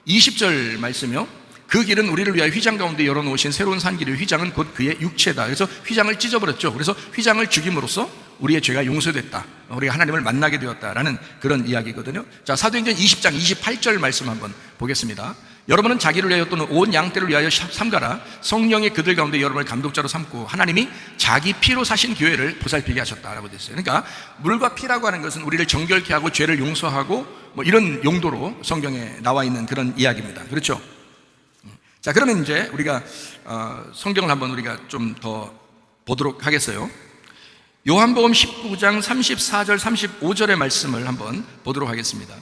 20절 말씀이요. 그 길은 우리를 위하여 휘장 가운데 열어놓으신 새로운 산길이요 휘장은 곧 그의 육체다. 그래서 휘장을 찢어버렸죠. 그래서 휘장을 죽임으로써 우리의 죄가 용서됐다. 우리가 하나님을 만나게 되었다라는 그런 이야기거든요. 자, 사도행전 20장 28절 말씀 한번 보겠습니다. 여러분은 자기를 위하여 또는 온 양떼를 위하여 삼가라. 성령이 그들 가운데 여러분을 감독자로 삼고 하나님이 자기 피로 사신 교회를 보살피게 하셨다라고 되어 있어요. 그러니까 물과 피라고 하는 것은 우리를 정결케 하고 죄를 용서하고 뭐 이런 용도로 성경에 나와 있는 그런 이야기입니다. 그렇죠? 자, 그러면 이제 우리가 성경을 한번 우리가 좀 더 보도록 하겠어요. 요한복음 19장 34절 35절의 말씀을 한번 보도록 하겠습니다.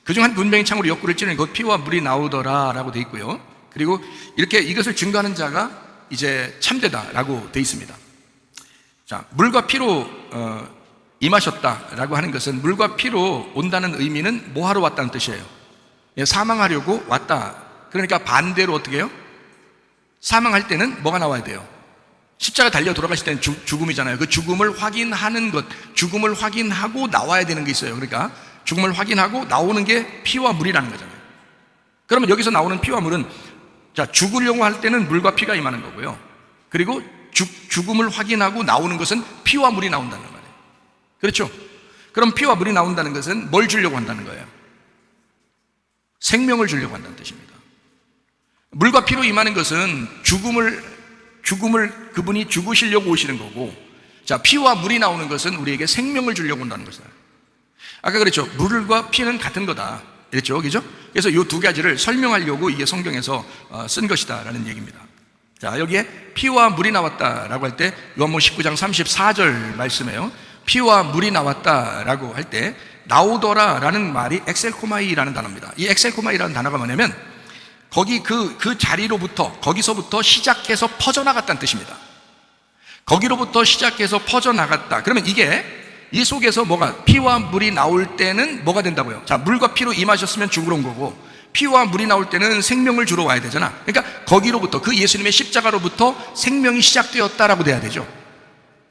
그중 한 분명히 창으로 옆구리를 찌르니 곧 피와 물이 나오더라 라고 되어 있고요. 그리고 이렇게 이것을 증거하는 자가 이제 참되다 라고 되어 있습니다. 자, 물과 피로 임하셨다라고 하는 것은 물과 피로 온다는 의미는 뭐 하러 왔다는 뜻이에요? 사망하려고 왔다. 그러니까 반대로 어떻게 해요? 사망할 때는 뭐가 나와야 돼요? 십자가 달려 돌아가실 때는 죽음이잖아요. 그 죽음을 확인하는 것, 죽음을 확인하고 나와야 되는 게 있어요. 그러니까 죽음을 확인하고 나오는 게 피와 물이라는 거잖아요. 그러면 여기서 나오는 피와 물은, 자, 죽으려고 할 때는 물과 피가 임하는 거고요. 그리고 죽음을 확인하고 나오는 것은 피와 물이 나온다는 말이에요. 그렇죠? 그럼 피와 물이 나온다는 것은 뭘 주려고 한다는 거예요? 생명을 주려고 한다는 뜻입니다. 물과 피로 임하는 것은 죽음을 그분이 죽으시려고 오시는 거고, 자, 피와 물이 나오는 것은 우리에게 생명을 주려고 온다는 것이다. 아까 그랬죠. 물과 피는 같은 거다. 그랬죠. 그죠? 그래서 이 두 가지를 설명하려고 이게 성경에서 쓴 것이다라는 얘기입니다. 자, 여기에 피와 물이 나왔다라고 할 때 요한복음 19장 34절 말씀에요. 피와 물이 나왔다라고 할 때 나오더라라는 말이 엑셀코마이라는 단어입니다. 이 엑셀코마이라는 단어가 뭐냐면 거기 그 거기서부터 시작해서 퍼져나갔다는 뜻입니다. 거기로부터 시작해서 퍼져나갔다. 그러면 이게 이 속에서 뭐가, 피와 물이 나올 때는 뭐가 된다고요? 자, 물과 피로 임하셨으면 죽으러 온 거고, 피와 물이 나올 때는 생명을 주러 와야 되잖아. 그러니까 거기로부터, 그 예수님의 십자가로부터 생명이 시작되었다라고 돼야 되죠.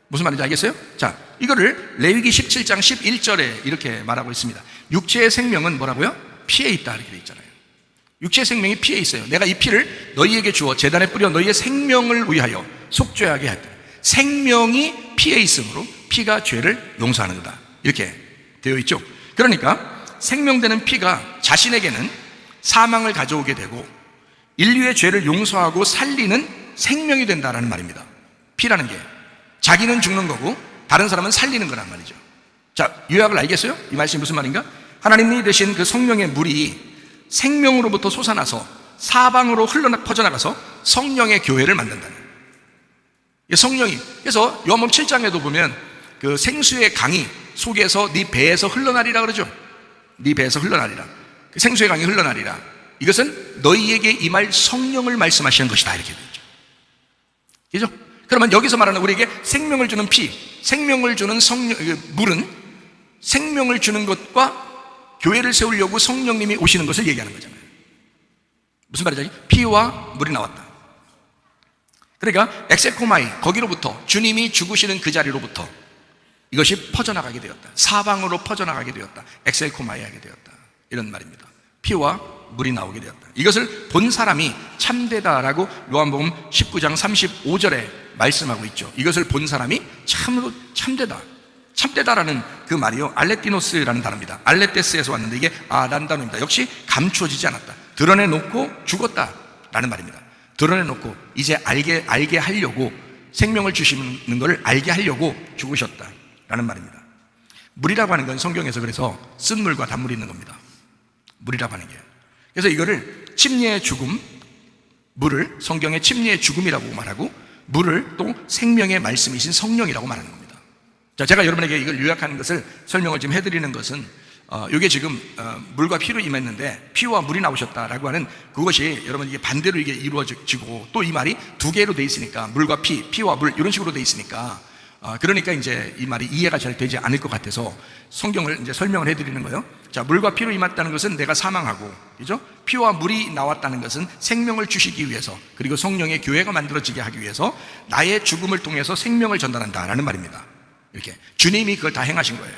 무슨 말인지 알겠어요? 자, 이거를 레위기 17장 11절에 이렇게 말하고 있습니다. 육체의 생명은 뭐라고요? 피에 있다, 이렇게 돼 있잖아요. 육체의 생명이 피에 있어요. 내가 이 피를 너희에게 주어 제단에 뿌려 너희의 생명을 위하여 속죄하게 하였다. 생명이 피에 있으므로 피가 죄를 용서하는 거다, 이렇게 되어 있죠. 그러니까 생명되는 피가 자신에게는 사망을 가져오게 되고 인류의 죄를 용서하고 살리는 생명이 된다라는 말입니다. 피라는 게 자기는 죽는 거고 다른 사람은 살리는 거란 말이죠. 자, 요약을 알겠어요? 이 말씀이 무슨 말인가? 하나님이 되신 그 성령의 물이 생명으로부터 솟아나서 사방으로 퍼져나가서 성령의 교회를 만든다는, 성령이, 그래서 요한복음 7장에도 보면 그 생수의 강이 속에서 네 배에서 흘러나리라 그러죠. 네 배에서 흘러나리라, 그 생수의 강이 흘러나리라, 이것은 너희에게 임할 성령을 말씀하시는 것이다, 이렇게 되죠. 그죠? 그러면 여기서 말하는 우리에게 생명을 주는 피, 생명을 주는 물은 생명을 주는 것과 교회를 세우려고 성령님이 오시는 것을 얘기하는 거잖아요. 무슨 말이죠? 피와 물이 나왔다. 그러니까 엑세코마이, 거기로부터, 주님이 죽으시는 그 자리로부터 이것이 퍼져나가게 되었다. 사방으로 퍼져나가게 되었다. 엑셀코마이 하게 되었다, 이런 말입니다. 피와 물이 나오게 되었다. 이것을 본 사람이 참되다라고 요한복음 19장 35절에 말씀하고 있죠. 이것을 본 사람이 참으로 참되다. 참되다라는 그 말이요, 알레티노스라는 단어입니다. 알레테스에서 왔는데 이게 아란 단어입니다. 역시 감추어지지 않았다. 드러내놓고 죽었다라는 말입니다. 드러내놓고 이제 알게 하려고, 생명을 주시는 것을 알게 하려고 죽으셨다라는 말입니다. 물이라고 하는 건 성경에서 그래서 쓴물과 단물이 있는 겁니다. 물이라고 하는 게. 그래서 이거를 침례의 죽음, 물을 성경의 침례의 죽음이라고 말하고, 물을 또 생명의 말씀이신 성령이라고 말하는 겁니다. 자, 제가 여러분에게 이걸 요약하는 것을 설명을 지금 해드리는 것은 이게 지금 물과 피로 임했는데 피와 물이 나오셨다라고 하는 그것이 여러분 이게 반대로 이게 이루어지고, 또 이 말이 두 개로 돼 있으니까, 물과 피와 물 이런 식으로 돼 있으니까 그러니까 이제 이 말이 이해가 잘 되지 않을 것 같아서 성경을 이제 설명을 해드리는 거예요. 자, 물과 피로 임했다는 것은 내가 사망하고, 그죠? 피와 물이 나왔다는 것은 생명을 주시기 위해서, 그리고 성령의 교회가 만들어지게 하기 위해서 나의 죽음을 통해서 생명을 전달한다라는 말입니다. 이렇게 주님이 그걸 다 행하신 거예요.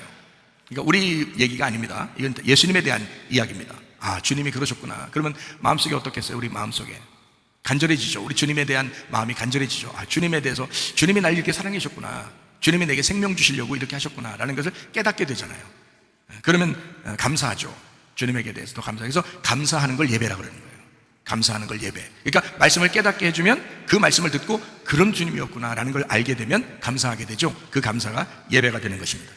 그러니까 우리 얘기가 아닙니다. 이건 예수님에 대한 이야기입니다. 아, 주님이 그러셨구나. 그러면 마음속에 어떻겠어요? 우리 마음속에 간절해지죠. 우리 주님에 대한 마음이 간절해지죠. 아, 주님에 대해서, 주님이 날 이렇게 사랑해 주셨구나, 주님이 내게 생명 주시려고 이렇게 하셨구나 라는 것을 깨닫게 되잖아요. 그러면 감사하죠. 주님에게 대해서도 감사해서 감사하는 걸 예배라고 그러는 거예요. 감사하는 걸 예배. 그러니까 말씀을 깨닫게 해주면 그 말씀을 듣고 그런 주님이었구나 라는 걸 알게 되면 감사하게 되죠. 그 감사가 예배가 되는 것입니다.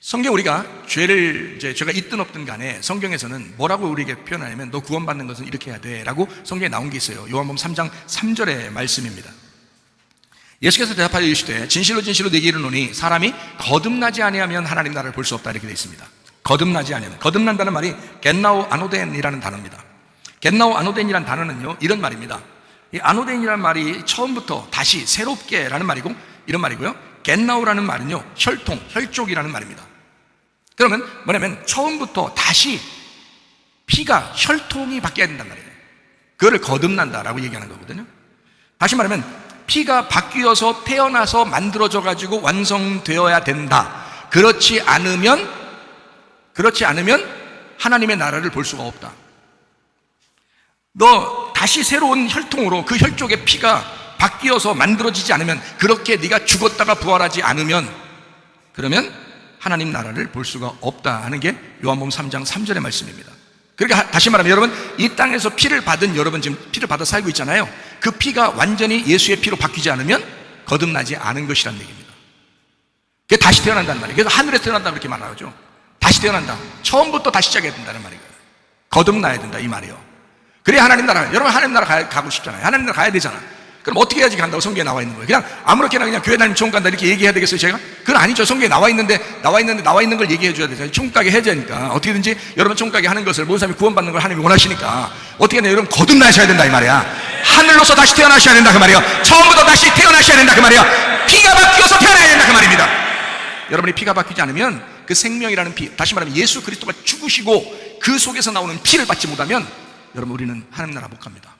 성경, 우리가 죄가 있든 없든 간에 성경에서는 뭐라고 우리에게 표현하냐면 너 구원받는 것은 이렇게 해야 돼 라고 성경에 나온 게 있어요. 요한복음 3장 3절의 말씀입니다. 예수께서 대답하여 이르시되 진실로 진실로 내게 이르노니 사람이 거듭나지 아니하면 하나님 나라를 볼 수 없다, 이렇게 되어 있습니다. 거듭나지 아니하면, 거듭난다는 말이 겟나오 아노덴이라는 단어입니다. 겟나오 아노덴이라는 단어는요, 이런 말입니다. 이 아노덴이라는 말이 처음부터 다시 새롭게 라는 말이고, 이런 말이고요, 겟나우라는 말은요, 혈통, 혈족이라는 말입니다. 그러면 뭐냐면 처음부터 다시 피가 혈통이 바뀌어야 된단 말이에요. 그거를 거듭난다라고 얘기하는 거거든요. 다시 말하면 피가 바뀌어서 태어나서 만들어져 가지고 완성되어야 된다. 그렇지 않으면 하나님의 나라를 볼 수가 없다. 너 다시 새로운 혈통으로 그 혈족의 피가 바뀌어서 만들어지지 않으면, 그렇게 네가 죽었다가 부활하지 않으면, 그러면 하나님 나라를 볼 수가 없다 하는 게 요한복음 3장 3절의 말씀입니다. 그러니까 다시 말하면 여러분, 이 땅에서 피를 받은 여러분, 지금 피를 받아 살고 있잖아요. 그 피가 완전히 예수의 피로 바뀌지 않으면 거듭나지 않은 것이라는 얘기입니다. 그게 다시 태어난다는 말이에요. 그래서 하늘에서 태어난다 그렇게 말하죠. 다시 태어난다, 처음부터 다시 시작해야 된다는 말이에요. 거듭나야 된다 이 말이에요. 그래야 하나님 나라, 여러분 하나님 나라 가고 싶잖아요. 하나님 나라 가야 되잖아. 그럼 어떻게 해야지 간다고 성경에 나와 있는 거예요? 그냥 아무렇게나 그냥 교회 다니면 천국 간다 이렇게 얘기해야 되겠어요 제가? 그건 아니죠. 성경에 나와 있는 걸 얘기해 줘야 되잖아요. 천국 가게 해야 되니까. 어떻게든지 여러분 천국 가게 하는 것을, 모든 사람이 구원받는 걸 하나님이 원하시니까 어떻게든 여러분 거듭나셔야 된다 이 말이야. 하늘로서 다시 태어나셔야 된다 그 말이에요. 처음부터 다시 태어나셔야 된다 그 말이에요. 피가 바뀌어서 태어나야 된다 그 말입니다. 여러분이 피가 바뀌지 않으면 그 생명이라는 피, 다시 말하면 예수 그리스도가 죽으시고 그 속에서 나오는 피를 받지 못하면 여러분 우리는 하나님 나라 못 갑니다.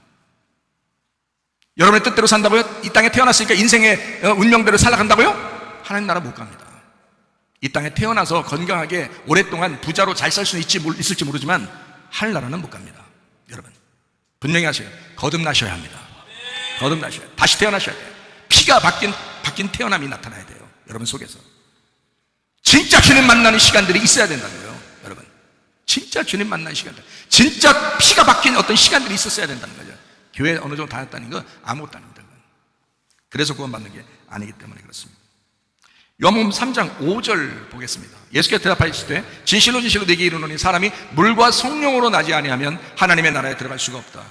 여러분의 뜻대로 산다고요? 이 땅에 태어났으니까 인생의 운명대로 살아간다고요? 하나님 나라 못 갑니다. 이 땅에 태어나서 건강하게 오랫동안 부자로 잘 살 수는 있을지 모르지만 하늘나라는 못 갑니다. 여러분 분명히 하세요. 거듭나셔야 합니다. 거듭나셔야 돼요. 다시 태어나셔야 돼요. 피가 바뀐 태어남이 나타나야 돼요. 여러분 속에서 진짜 주님 만나는 시간들이 있어야 된다는 거예요. 여러분 진짜 주님 만나는 시간들, 진짜 피가 바뀐 어떤 시간들이 있었어야 된다는 거죠. 교회 어느 정도 다녔다는 거 아무것도 아닙니다. 그래서 구원받는 게 아니기 때문에 그렇습니다. 요한복음 3장 5절 보겠습니다. 예수께서 대답하실 때 진실로 진실로 네게 이르노니 사람이 물과 성령으로 나지 아니하면 하나님의 나라에 들어갈 수가 없다.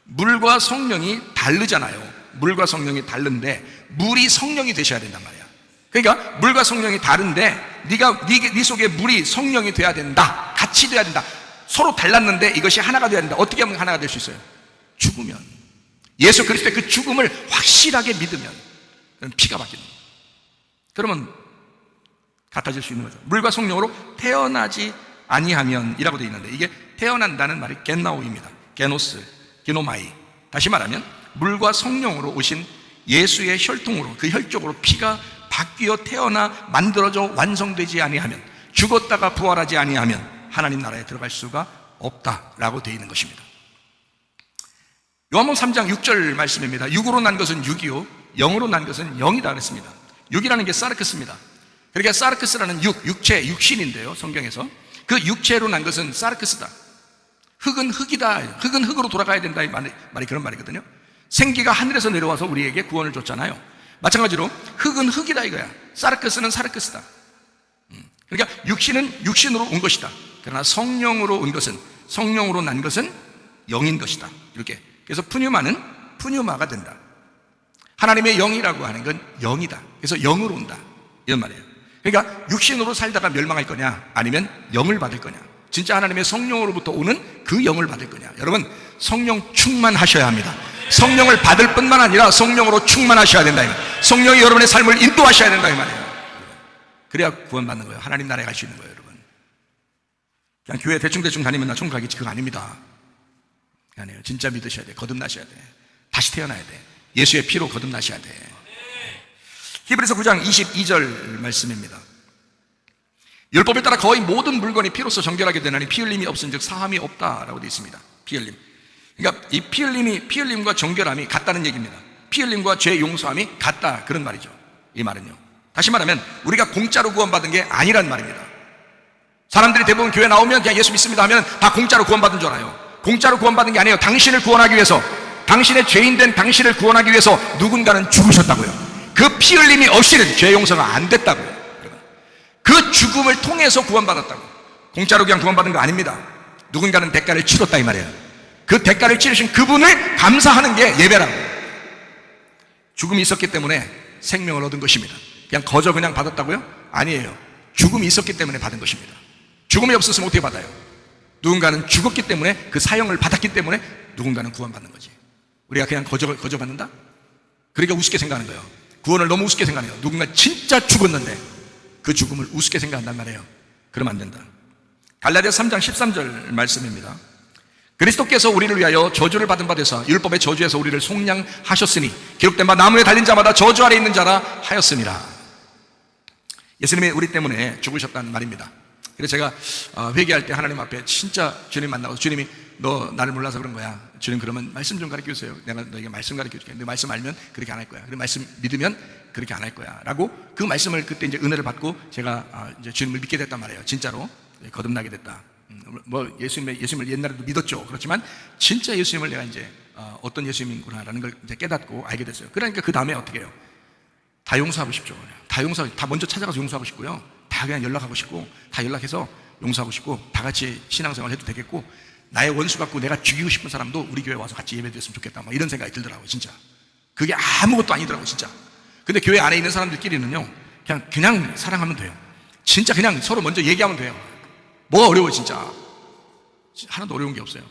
물과 성령이 다르잖아요. 물과 성령이 다른데 물이 성령이 되셔야 된단 말이야. 그러니까 물과 성령이 다른데 네 속에 물이 성령이 돼야 된다. 같이 돼야 된다. 서로 달랐는데 이것이 하나가 돼야 된다. 어떻게 하면 하나가 될 수 있어요? 죽으면, 예수 그리스도의 그 죽음을 확실하게 믿으면 피가 바뀌는 거예요. 그러면 같아질 수 있는 거죠. 물과 성령으로 태어나지 아니하면 이라고 되어 있는데, 이게 태어난다는 말이 겟나오입니다. 게노스, 기노마이. 다시 말하면 물과 성령으로 오신 예수의 혈통으로, 그 혈족으로 피가 바뀌어 태어나 만들어져 완성되지 아니하면, 죽었다가 부활하지 아니하면 하나님 나라에 들어갈 수가 없다라고 되어 있는 것입니다. 요한복음 3장 6절 말씀입니다. 육으로 난 것은 육이요 영으로 난 것은 영이다 그랬습니다. 육이라는 게 사르크스입니다. 그러니까 사르크스라는 육체, 육신인데요. 성경에서 그 육체로 난 것은 사르크스다. 흑은 흑이다. 흑은 흑으로 돌아가야 된다. 이 말이 그런 말이거든요. 생기가 하늘에서 내려와서 우리에게 구원을 줬잖아요. 마찬가지로 흑은 흑이다 이거야. 사르크스는 사르크스다. 그러니까 육신은 육신으로 온 것이다. 그러나 성령으로 온 것은, 성령으로 난 것은 영인 것이다. 이렇게. 그래서 푸뉴마는 푸뉴마가 된다. 하나님의 영이라고 하는 건 영이다. 그래서 영으로 온다. 이런 말이에요. 그러니까 육신으로 살다가 멸망할 거냐, 아니면 영을 받을 거냐, 진짜 하나님의 성령으로부터 오는 그 영을 받을 거냐. 여러분 성령 충만하셔야 합니다. 성령을 받을 뿐만 아니라 성령으로 충만하셔야 된다. 성령이 여러분의 삶을 인도하셔야 된다 이 말이에요. 그래야 구원받는 거예요. 하나님 나라에 갈 수 있는 거예요. 여러분 그냥 교회 대충 다니면 나 천국 가겠지, 그거 아닙니다. 아니에요. 진짜 믿으셔야 돼. 거듭나셔야 돼. 다시 태어나야 돼. 예수의 피로 거듭나셔야 돼. 히브리서 9장 22절 말씀입니다. 율법에 따라 거의 모든 물건이 피로써 정결하게 되나니 피 흘림이 없은즉 사함이 없다라고 되어 있습니다. 피 흘림. 그러니까 이 피 흘림과 정결함이 같다는 얘기입니다. 피 흘림과 죄 용서함이 같다, 그런 말이죠. 이 말은요, 다시 말하면 우리가 공짜로 구원받은 게 아니란 말입니다. 사람들이 대부분 교회 나오면 그냥 예수 믿습니다 하면 다 공짜로 구원받은 줄 알아요. 공짜로 구원받은 게 아니에요. 당신을 구원하기 위해서, 당신의 죄인된 당신을 구원하기 위해서 누군가는 죽으셨다고요. 그 피 흘림이 없이는 죄 용서가 안 됐다고요. 그 죽음을 통해서 구원받았다고. 공짜로 그냥 구원받은 거 아닙니다. 누군가는 대가를 치렀다 이 말이에요. 그 대가를 치르신 그분을 감사하는 게 예배라고. 죽음이 있었기 때문에 생명을 얻은 것입니다. 그냥 받았다고요? 아니에요. 죽음이 있었기 때문에 받은 것입니다. 죽음이 없었으면 어떻게 받아요? 누군가는 죽었기 때문에, 그 사형을 받았기 때문에 누군가는 구원받는 거지. 우리가 그냥 거저 받는다? 그러니까 우습게 생각하는 거예요. 구원을 너무 우습게 생각해요. 누군가 진짜 죽었는데 그 죽음을 우습게 생각한단 말이에요. 그러면 안 된다. 갈라디아서 3장 13절 말씀입니다. 그리스도께서 우리를 위하여 저주를 받은 바 되사 율법의 저주에서 우리를 속량하셨으니 기록된 바 나무에 달린 자마다 저주 아래 있는 자라 하였습니다. 예수님이 우리 때문에 죽으셨다는 말입니다. 그래서 제가 회개할 때 하나님 앞에 진짜 주님 만나고, 주님이 너 나를 몰라서 그런 거야. 주님 그러면 말씀 좀 가르쳐 주세요. 내가 너에게 말씀 가르쳐 줄게. 너 말씀 알면 그렇게 안 할 거야. 그리고 말씀 믿으면 그렇게 안 할 거야. 라고 그 말씀을 그때 이제 은혜를 받고 제가 이제 주님을 믿게 됐단 말이에요. 진짜로 거듭나게 됐다. 뭐 예수님을 옛날에도 믿었죠. 그렇지만 진짜 예수님을 내가 이제 어떤 예수님이구나라는 걸 이제 깨닫고 알게 됐어요. 그러니까 그 다음에 어떻게 해요? 다 용서하고 싶죠. 다 먼저 찾아가서 용서하고 싶고요. 다 그냥 연락하고 싶고, 다 연락해서 용서하고 싶고, 다 같이 신앙생활 해도 되겠고, 나의 원수 갖고 내가 죽이고 싶은 사람도 우리 교회 와서 같이 예배드렸으면 좋겠다. 막 이런 생각이 들더라고요, 진짜. 그게 아무것도 아니더라고요, 진짜. 근데 교회 안에 있는 사람들끼리는요, 그냥 사랑하면 돼요. 진짜 그냥 서로 먼저 얘기하면 돼요. 뭐가 어려워요, 진짜. 하나도 어려운 게 없어요.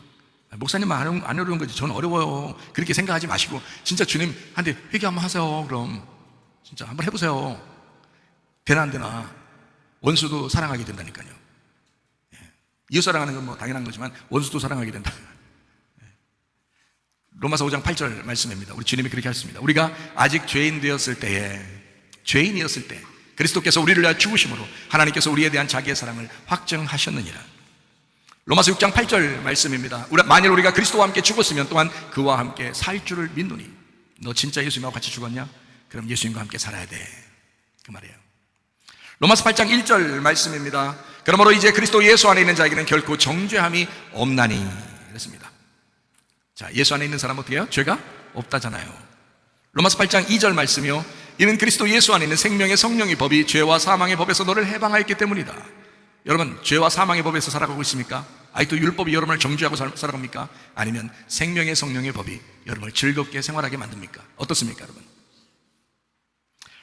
목사님만 안 어려운 거지. 저는 어려워요. 그렇게 생각하지 마시고, 진짜 주님한테 회개 한번 하세요. 그럼. 진짜 한번 해보세요. 되나 안 되나. 원수도 사랑하게 된다니까요. 이웃 사랑하는 건 뭐 당연한 거지만 원수도 사랑하게 된다. 로마서 5장 8절 말씀입니다. 우리 주님이 그렇게 하셨습니다. 우리가 아직 죄인이었을 때 그리스도께서 우리를 위하여 죽으심으로 하나님께서 우리에 대한 자기의 사랑을 확증하셨느니라. 로마서 6장 8절 말씀입니다. 만일 우리가 그리스도와 함께 죽었으면 또한 그와 함께 살 줄을 믿노니. 너 진짜 예수님하고 같이 죽었냐? 그럼 예수님과 함께 살아야 돼. 그 말이에요. 로마서 8장 1절 말씀입니다. 그러므로 이제 그리스도 예수 안에 있는 자에게는 결코 정죄함이 없나니. 그랬습니다. 자, 예수 안에 있는 사람은 어떻게 해요? 죄가 없다잖아요. 로마서 8장 2절 말씀이요. 이는 그리스도 예수 안에 있는 생명의 성령의 법이 죄와 사망의 법에서 너를 해방하였기 때문이다. 여러분, 죄와 사망의 법에서 살아가고 있습니까? 아직도 율법이 여러분을 정죄하고 살아갑니까? 아니면 생명의 성령의 법이 여러분을 즐겁게 생활하게 만듭니까? 어떻습니까, 여러분?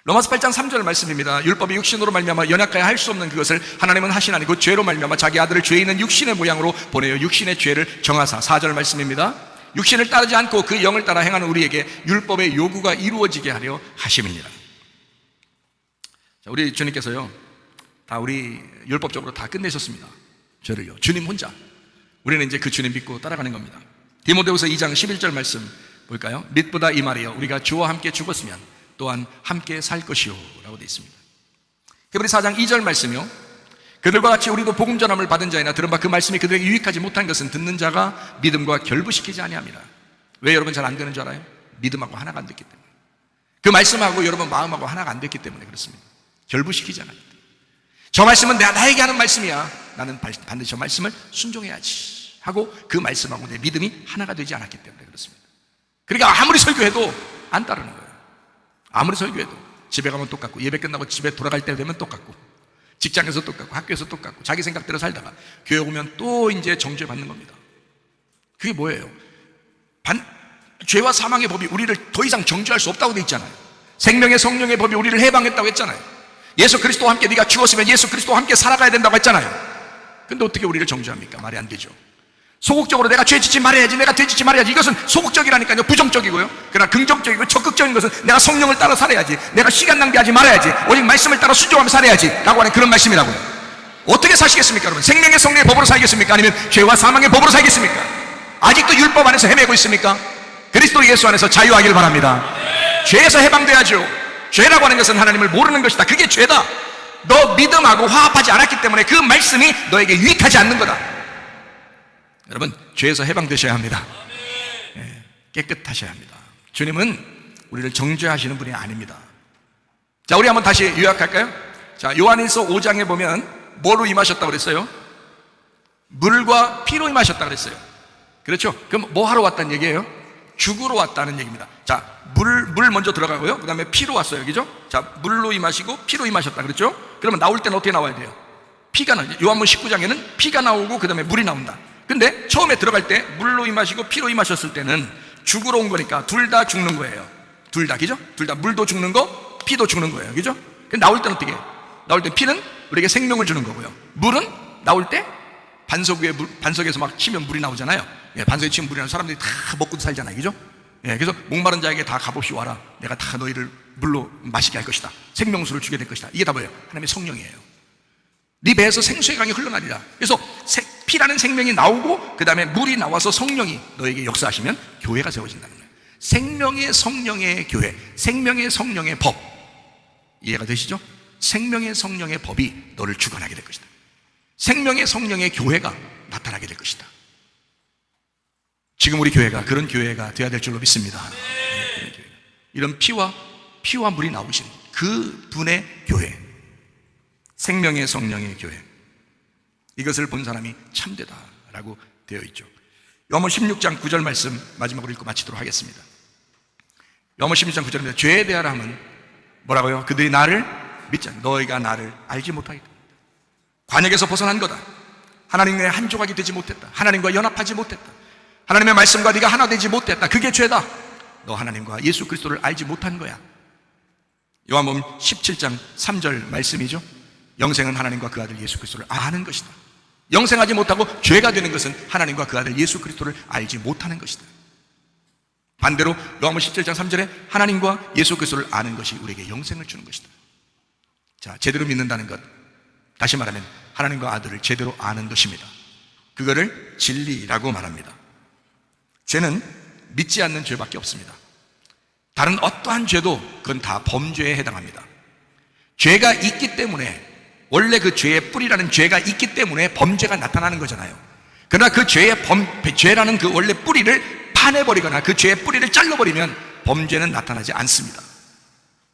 로마서 8장 3절 말씀입니다. 율법이 육신으로 말미암아 연약하여 할 수 없는 그것을 하나님은 하시나니 그 죄로 말미암아 자기 아들을 죄 있는 육신의 모양으로 보내어 육신의 죄를 정하사. 4절 말씀입니다. 육신을 따르지 않고 그 영을 따라 행하는 우리에게 율법의 요구가 이루어지게 하려 하심이니라. 자, 우리 주님께서요, 다 우리 율법적으로 다 끝내셨습니다. 죄를요. 주님 혼자. 우리는 이제 그 주님 믿고 따라가는 겁니다. 디모데후서 2장 11절 말씀 볼까요? 밋보다 이 말이요, 우리가 주와 함께 죽었으면 또한 함께 살 것이요 라고 되어 있습니다. 히브리서 4장 2절 말씀이요, 그들과 같이 우리도 복음 전함을 받은 자이나 들은 바 그 말씀이 그들에게 유익하지 못한 것은 듣는 자가 믿음과 결부시키지 아니함이라. 왜 여러분 잘 안 되는 줄 알아요? 믿음하고 하나가 안 됐기 때문에. 그 말씀하고 여러분 마음하고 하나가 안 됐기 때문에 그렇습니다. 결부시키지 않았기 때문에. 저 말씀은 나에게 하는 말씀이야, 나는 반드시 저 말씀을 순종해야지 하고 그 말씀하고 내 믿음이 하나가 되지 않았기 때문에 그렇습니다. 그러니까 아무리 설교해도 안 따르는 거예요. 아무리 설교해도 집에 가면 똑같고, 예배 끝나고 집에 돌아갈 때 되면 똑같고, 직장에서 똑같고, 학교에서 똑같고, 자기 생각대로 살다가 교회 오면 또 이제 정죄받는 겁니다. 그게 뭐예요? 죄와 사망의 법이 우리를 더 이상 정죄할 수 없다고 돼 있잖아요. 생명의 성령의 법이 우리를 해방했다고 했잖아요. 예수 그리스도와 함께 네가 죽었으면 예수 그리스도와 함께 살아가야 된다고 했잖아요. 근데 어떻게 우리를 정죄합니까? 말이 안 되죠. 소극적으로 내가 죄 짓지 말아야지, 내가 죄 짓지 말아야지, 이것은 소극적이라니까요. 부정적이고요. 그러나 긍정적이고 적극적인 것은 내가 성령을 따라 살아야지, 내가 시간 낭비하지 말아야지, 오직 말씀을 따라 순종하며 살아야지 라고 하는 그런 말씀이라고요. 어떻게 사시겠습니까, 여러분? 생명의 성령의 법으로 살겠습니까? 아니면 죄와 사망의 법으로 살겠습니까? 아직도 율법 안에서 헤매고 있습니까? 그리스도 예수 안에서 자유하길 바랍니다. 죄에서 해방돼야죠. 죄라고 하는 것은 하나님을 모르는 것이다. 그게 죄다. 너 믿음하고 화합하지 않았기 때문에 그 말씀이 너에게 유익하지 않는 거다. 여러분, 죄에서 해방되셔야 합니다. 깨끗하셔야 합니다. 주님은 우리를 정죄하시는 분이 아닙니다. 자, 우리 한번 다시 요약할까요? 자, 요한일서 5장에 보면 뭐로 임하셨다고 그랬어요? 물과 피로 임하셨다고 그랬어요. 그렇죠? 그럼 뭐 하러 왔다는 얘기예요? 죽으러 왔다는 얘기입니다. 자, 물 먼저 들어가고요, 그 다음에 피로 왔어요. 그죠? 자, 물로 임하시고 피로 임하셨다 그랬죠? 그러면 나올 때는 어떻게 나와야 돼요? 피가 나와요. 요한복음 19장에는 피가 나오고 그 다음에 물이 나온다. 근데 처음에 들어갈 때 물로 임하시고 피로 임하셨을 때는 죽으러 온 거니까 둘 다 죽는 거예요. 둘 다, 그죠? 둘 다, 물도 죽는 거, 피도 죽는 거예요. 그죠? 근데 나올 때는 어떻게 해요? 나올 때 피는 우리에게 생명을 주는 거고요, 물은 나올 때 반석에서 막 치면 물이 나오잖아요. 반석에 치면 물이 나오면 사람들이 다 먹고 살잖아요. 그죠? 예, 그래서 목마른 자에게 다 값없이 와라. 내가 다 너희를 물로 마시게 할 것이다. 생명수를 주게 될 것이다. 이게 다 뭐예요? 하나님의 성령이에요. 네 배에서 생수의 강이 흘러나리라. 그래서 피라는 생명이 나오고 그 다음에 물이 나와서 성령이 너에게 역사하시면 교회가 세워진다는 거예요. 생명의 성령의 교회, 생명의 성령의 법. 이해가 되시죠? 생명의 성령의 법이 너를 주관하게 될 것이다. 생명의 성령의 교회가 나타나게 될 것이다. 지금 우리 교회가 그런 교회가 되어야 될 줄로 믿습니다. 이런 피와 물이 나오신 그 분의 교회, 생명의 성령의 교회, 이것을 본 사람이 참되다라고 되어 있죠. 요한복음 16장 9절 말씀 마지막으로 읽고 마치도록 하겠습니다. 요한복음 16장 9절입니다. 죄에 대하라 하면 뭐라고요? 그들이 나를 믿지 않 너희가 나를 알지 못하겠다. 관역에서 벗어난 거다. 하나님의 한 조각이 되지 못했다. 하나님과 연합하지 못했다. 하나님의 말씀과 네가 하나 되지 못했다. 그게 죄다. 너 하나님과 예수 그리스도를 알지 못한 거야. 요한복음 17장 3절 말씀이죠. 영생은 하나님과 그 아들 예수 그리스도를 아는 것이다. 영생하지 못하고 죄가 되는 것은 하나님과 그 아들 예수 그리스도를 알지 못하는 것이다. 반대로 요한복음 17장 3절에 하나님과 예수 그리스도를 아는 것이 우리에게 영생을 주는 것이다. 자, 제대로 믿는다는 것, 다시 말하면 하나님과 아들을 제대로 아는 것입니다. 그거를 진리라고 말합니다. 죄는 믿지 않는 죄밖에 없습니다. 다른 어떠한 죄도 그건 다 범죄에 해당합니다. 죄가 있기 때문에, 원래 그 죄의 뿌리라는 죄가 있기 때문에 범죄가 나타나는 거잖아요. 그러나 그 죄라는 그 원래 뿌리를 파내버리거나 그 죄의 뿌리를 잘라버리면 범죄는 나타나지 않습니다.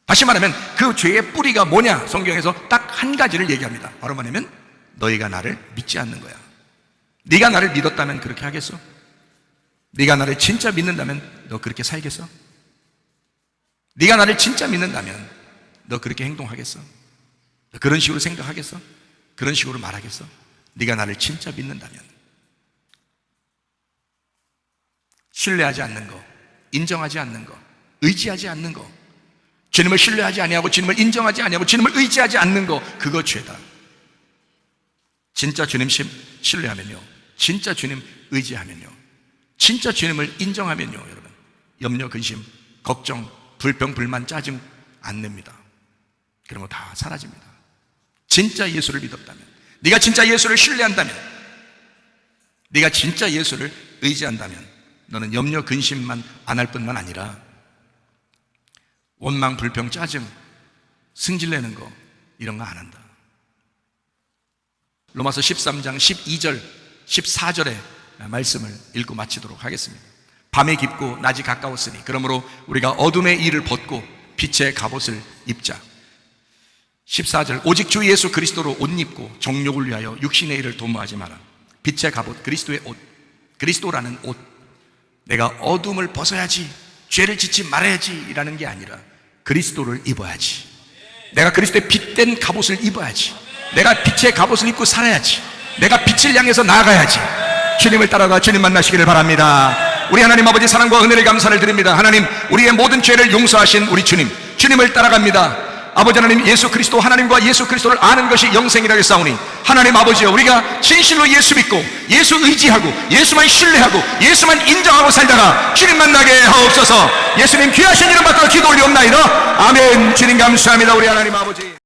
다시 말하면 그 죄의 뿌리가 뭐냐? 성경에서 딱 한 가지를 얘기합니다. 바로 뭐냐면 너희가 나를 믿지 않는 거야. 네가 나를 믿었다면 그렇게 하겠어? 네가 나를 진짜 믿는다면 너 그렇게 살겠어? 네가 나를 진짜 믿는다면 너 그렇게 행동하겠어? 너 그런 식으로 생각하겠어? 그런 식으로 말하겠어? 네가 나를 진짜 믿는다면. 신뢰하지 않는 거, 인정하지 않는 거, 의지하지 않는 거, 주님을 신뢰하지 아니하고 주님을 인정하지 아니하고 주님을 의지하지 않는 거, 그거 죄다. 진짜 주님 신뢰하면요, 진짜 주님 의지하면요, 진짜 주님을 인정하면요, 여러분, 염려, 근심, 걱정, 불평, 불만, 짜증 안 냅니다. 그런 거 다 사라집니다. 진짜 예수를 믿었다면, 네가 진짜 예수를 신뢰한다면, 네가 진짜 예수를 의지한다면 너는 염려, 근심만 안 할 뿐만 아니라 원망, 불평, 짜증, 승질내는 거, 이런 거 안 한다. 로마서 13장 12절, 14절의 말씀을 읽고 마치도록 하겠습니다. 밤이 깊고 낮이 가까웠으니 그러므로 우리가 어둠의 일을 벗고 빛의 갑옷을 입자. 14절, 오직 주 예수 그리스도로 옷 입고 정욕을 위하여 육신의 일을 도모하지 마라. 빛의 갑옷, 그리스도의 옷, 그리스도라는 옷. 내가 어둠을 벗어야지, 죄를 짓지 말아야지 라는 게 아니라 그리스도를 입어야지. 내가 그리스도의 빛된 갑옷을 입어야지. 내가 빛의 갑옷을 입고 살아야지. 내가 빛을 향해서 나아가야지. 주님을 따라가 주님 만나시기를 바랍니다. 우리 하나님 아버지 사랑과 은혜를 감사를 드립니다. 하나님, 우리의 모든 죄를 용서하신 우리 주님을 따라갑니다. 아버지 하나님, 예수 그리스도, 하나님과 예수 그리스도를 아는 것이 영생이라고 했사오니 하나님 아버지여, 우리가 진실로 예수 믿고 예수 의지하고 예수만 신뢰하고 예수만 인정하고 살다가 주님 만나게 하옵소서. 예수님 귀하신 이름 받들어 기도 올리옵나이다. 아멘. 주님 감사합니다. 우리 하나님 아버지.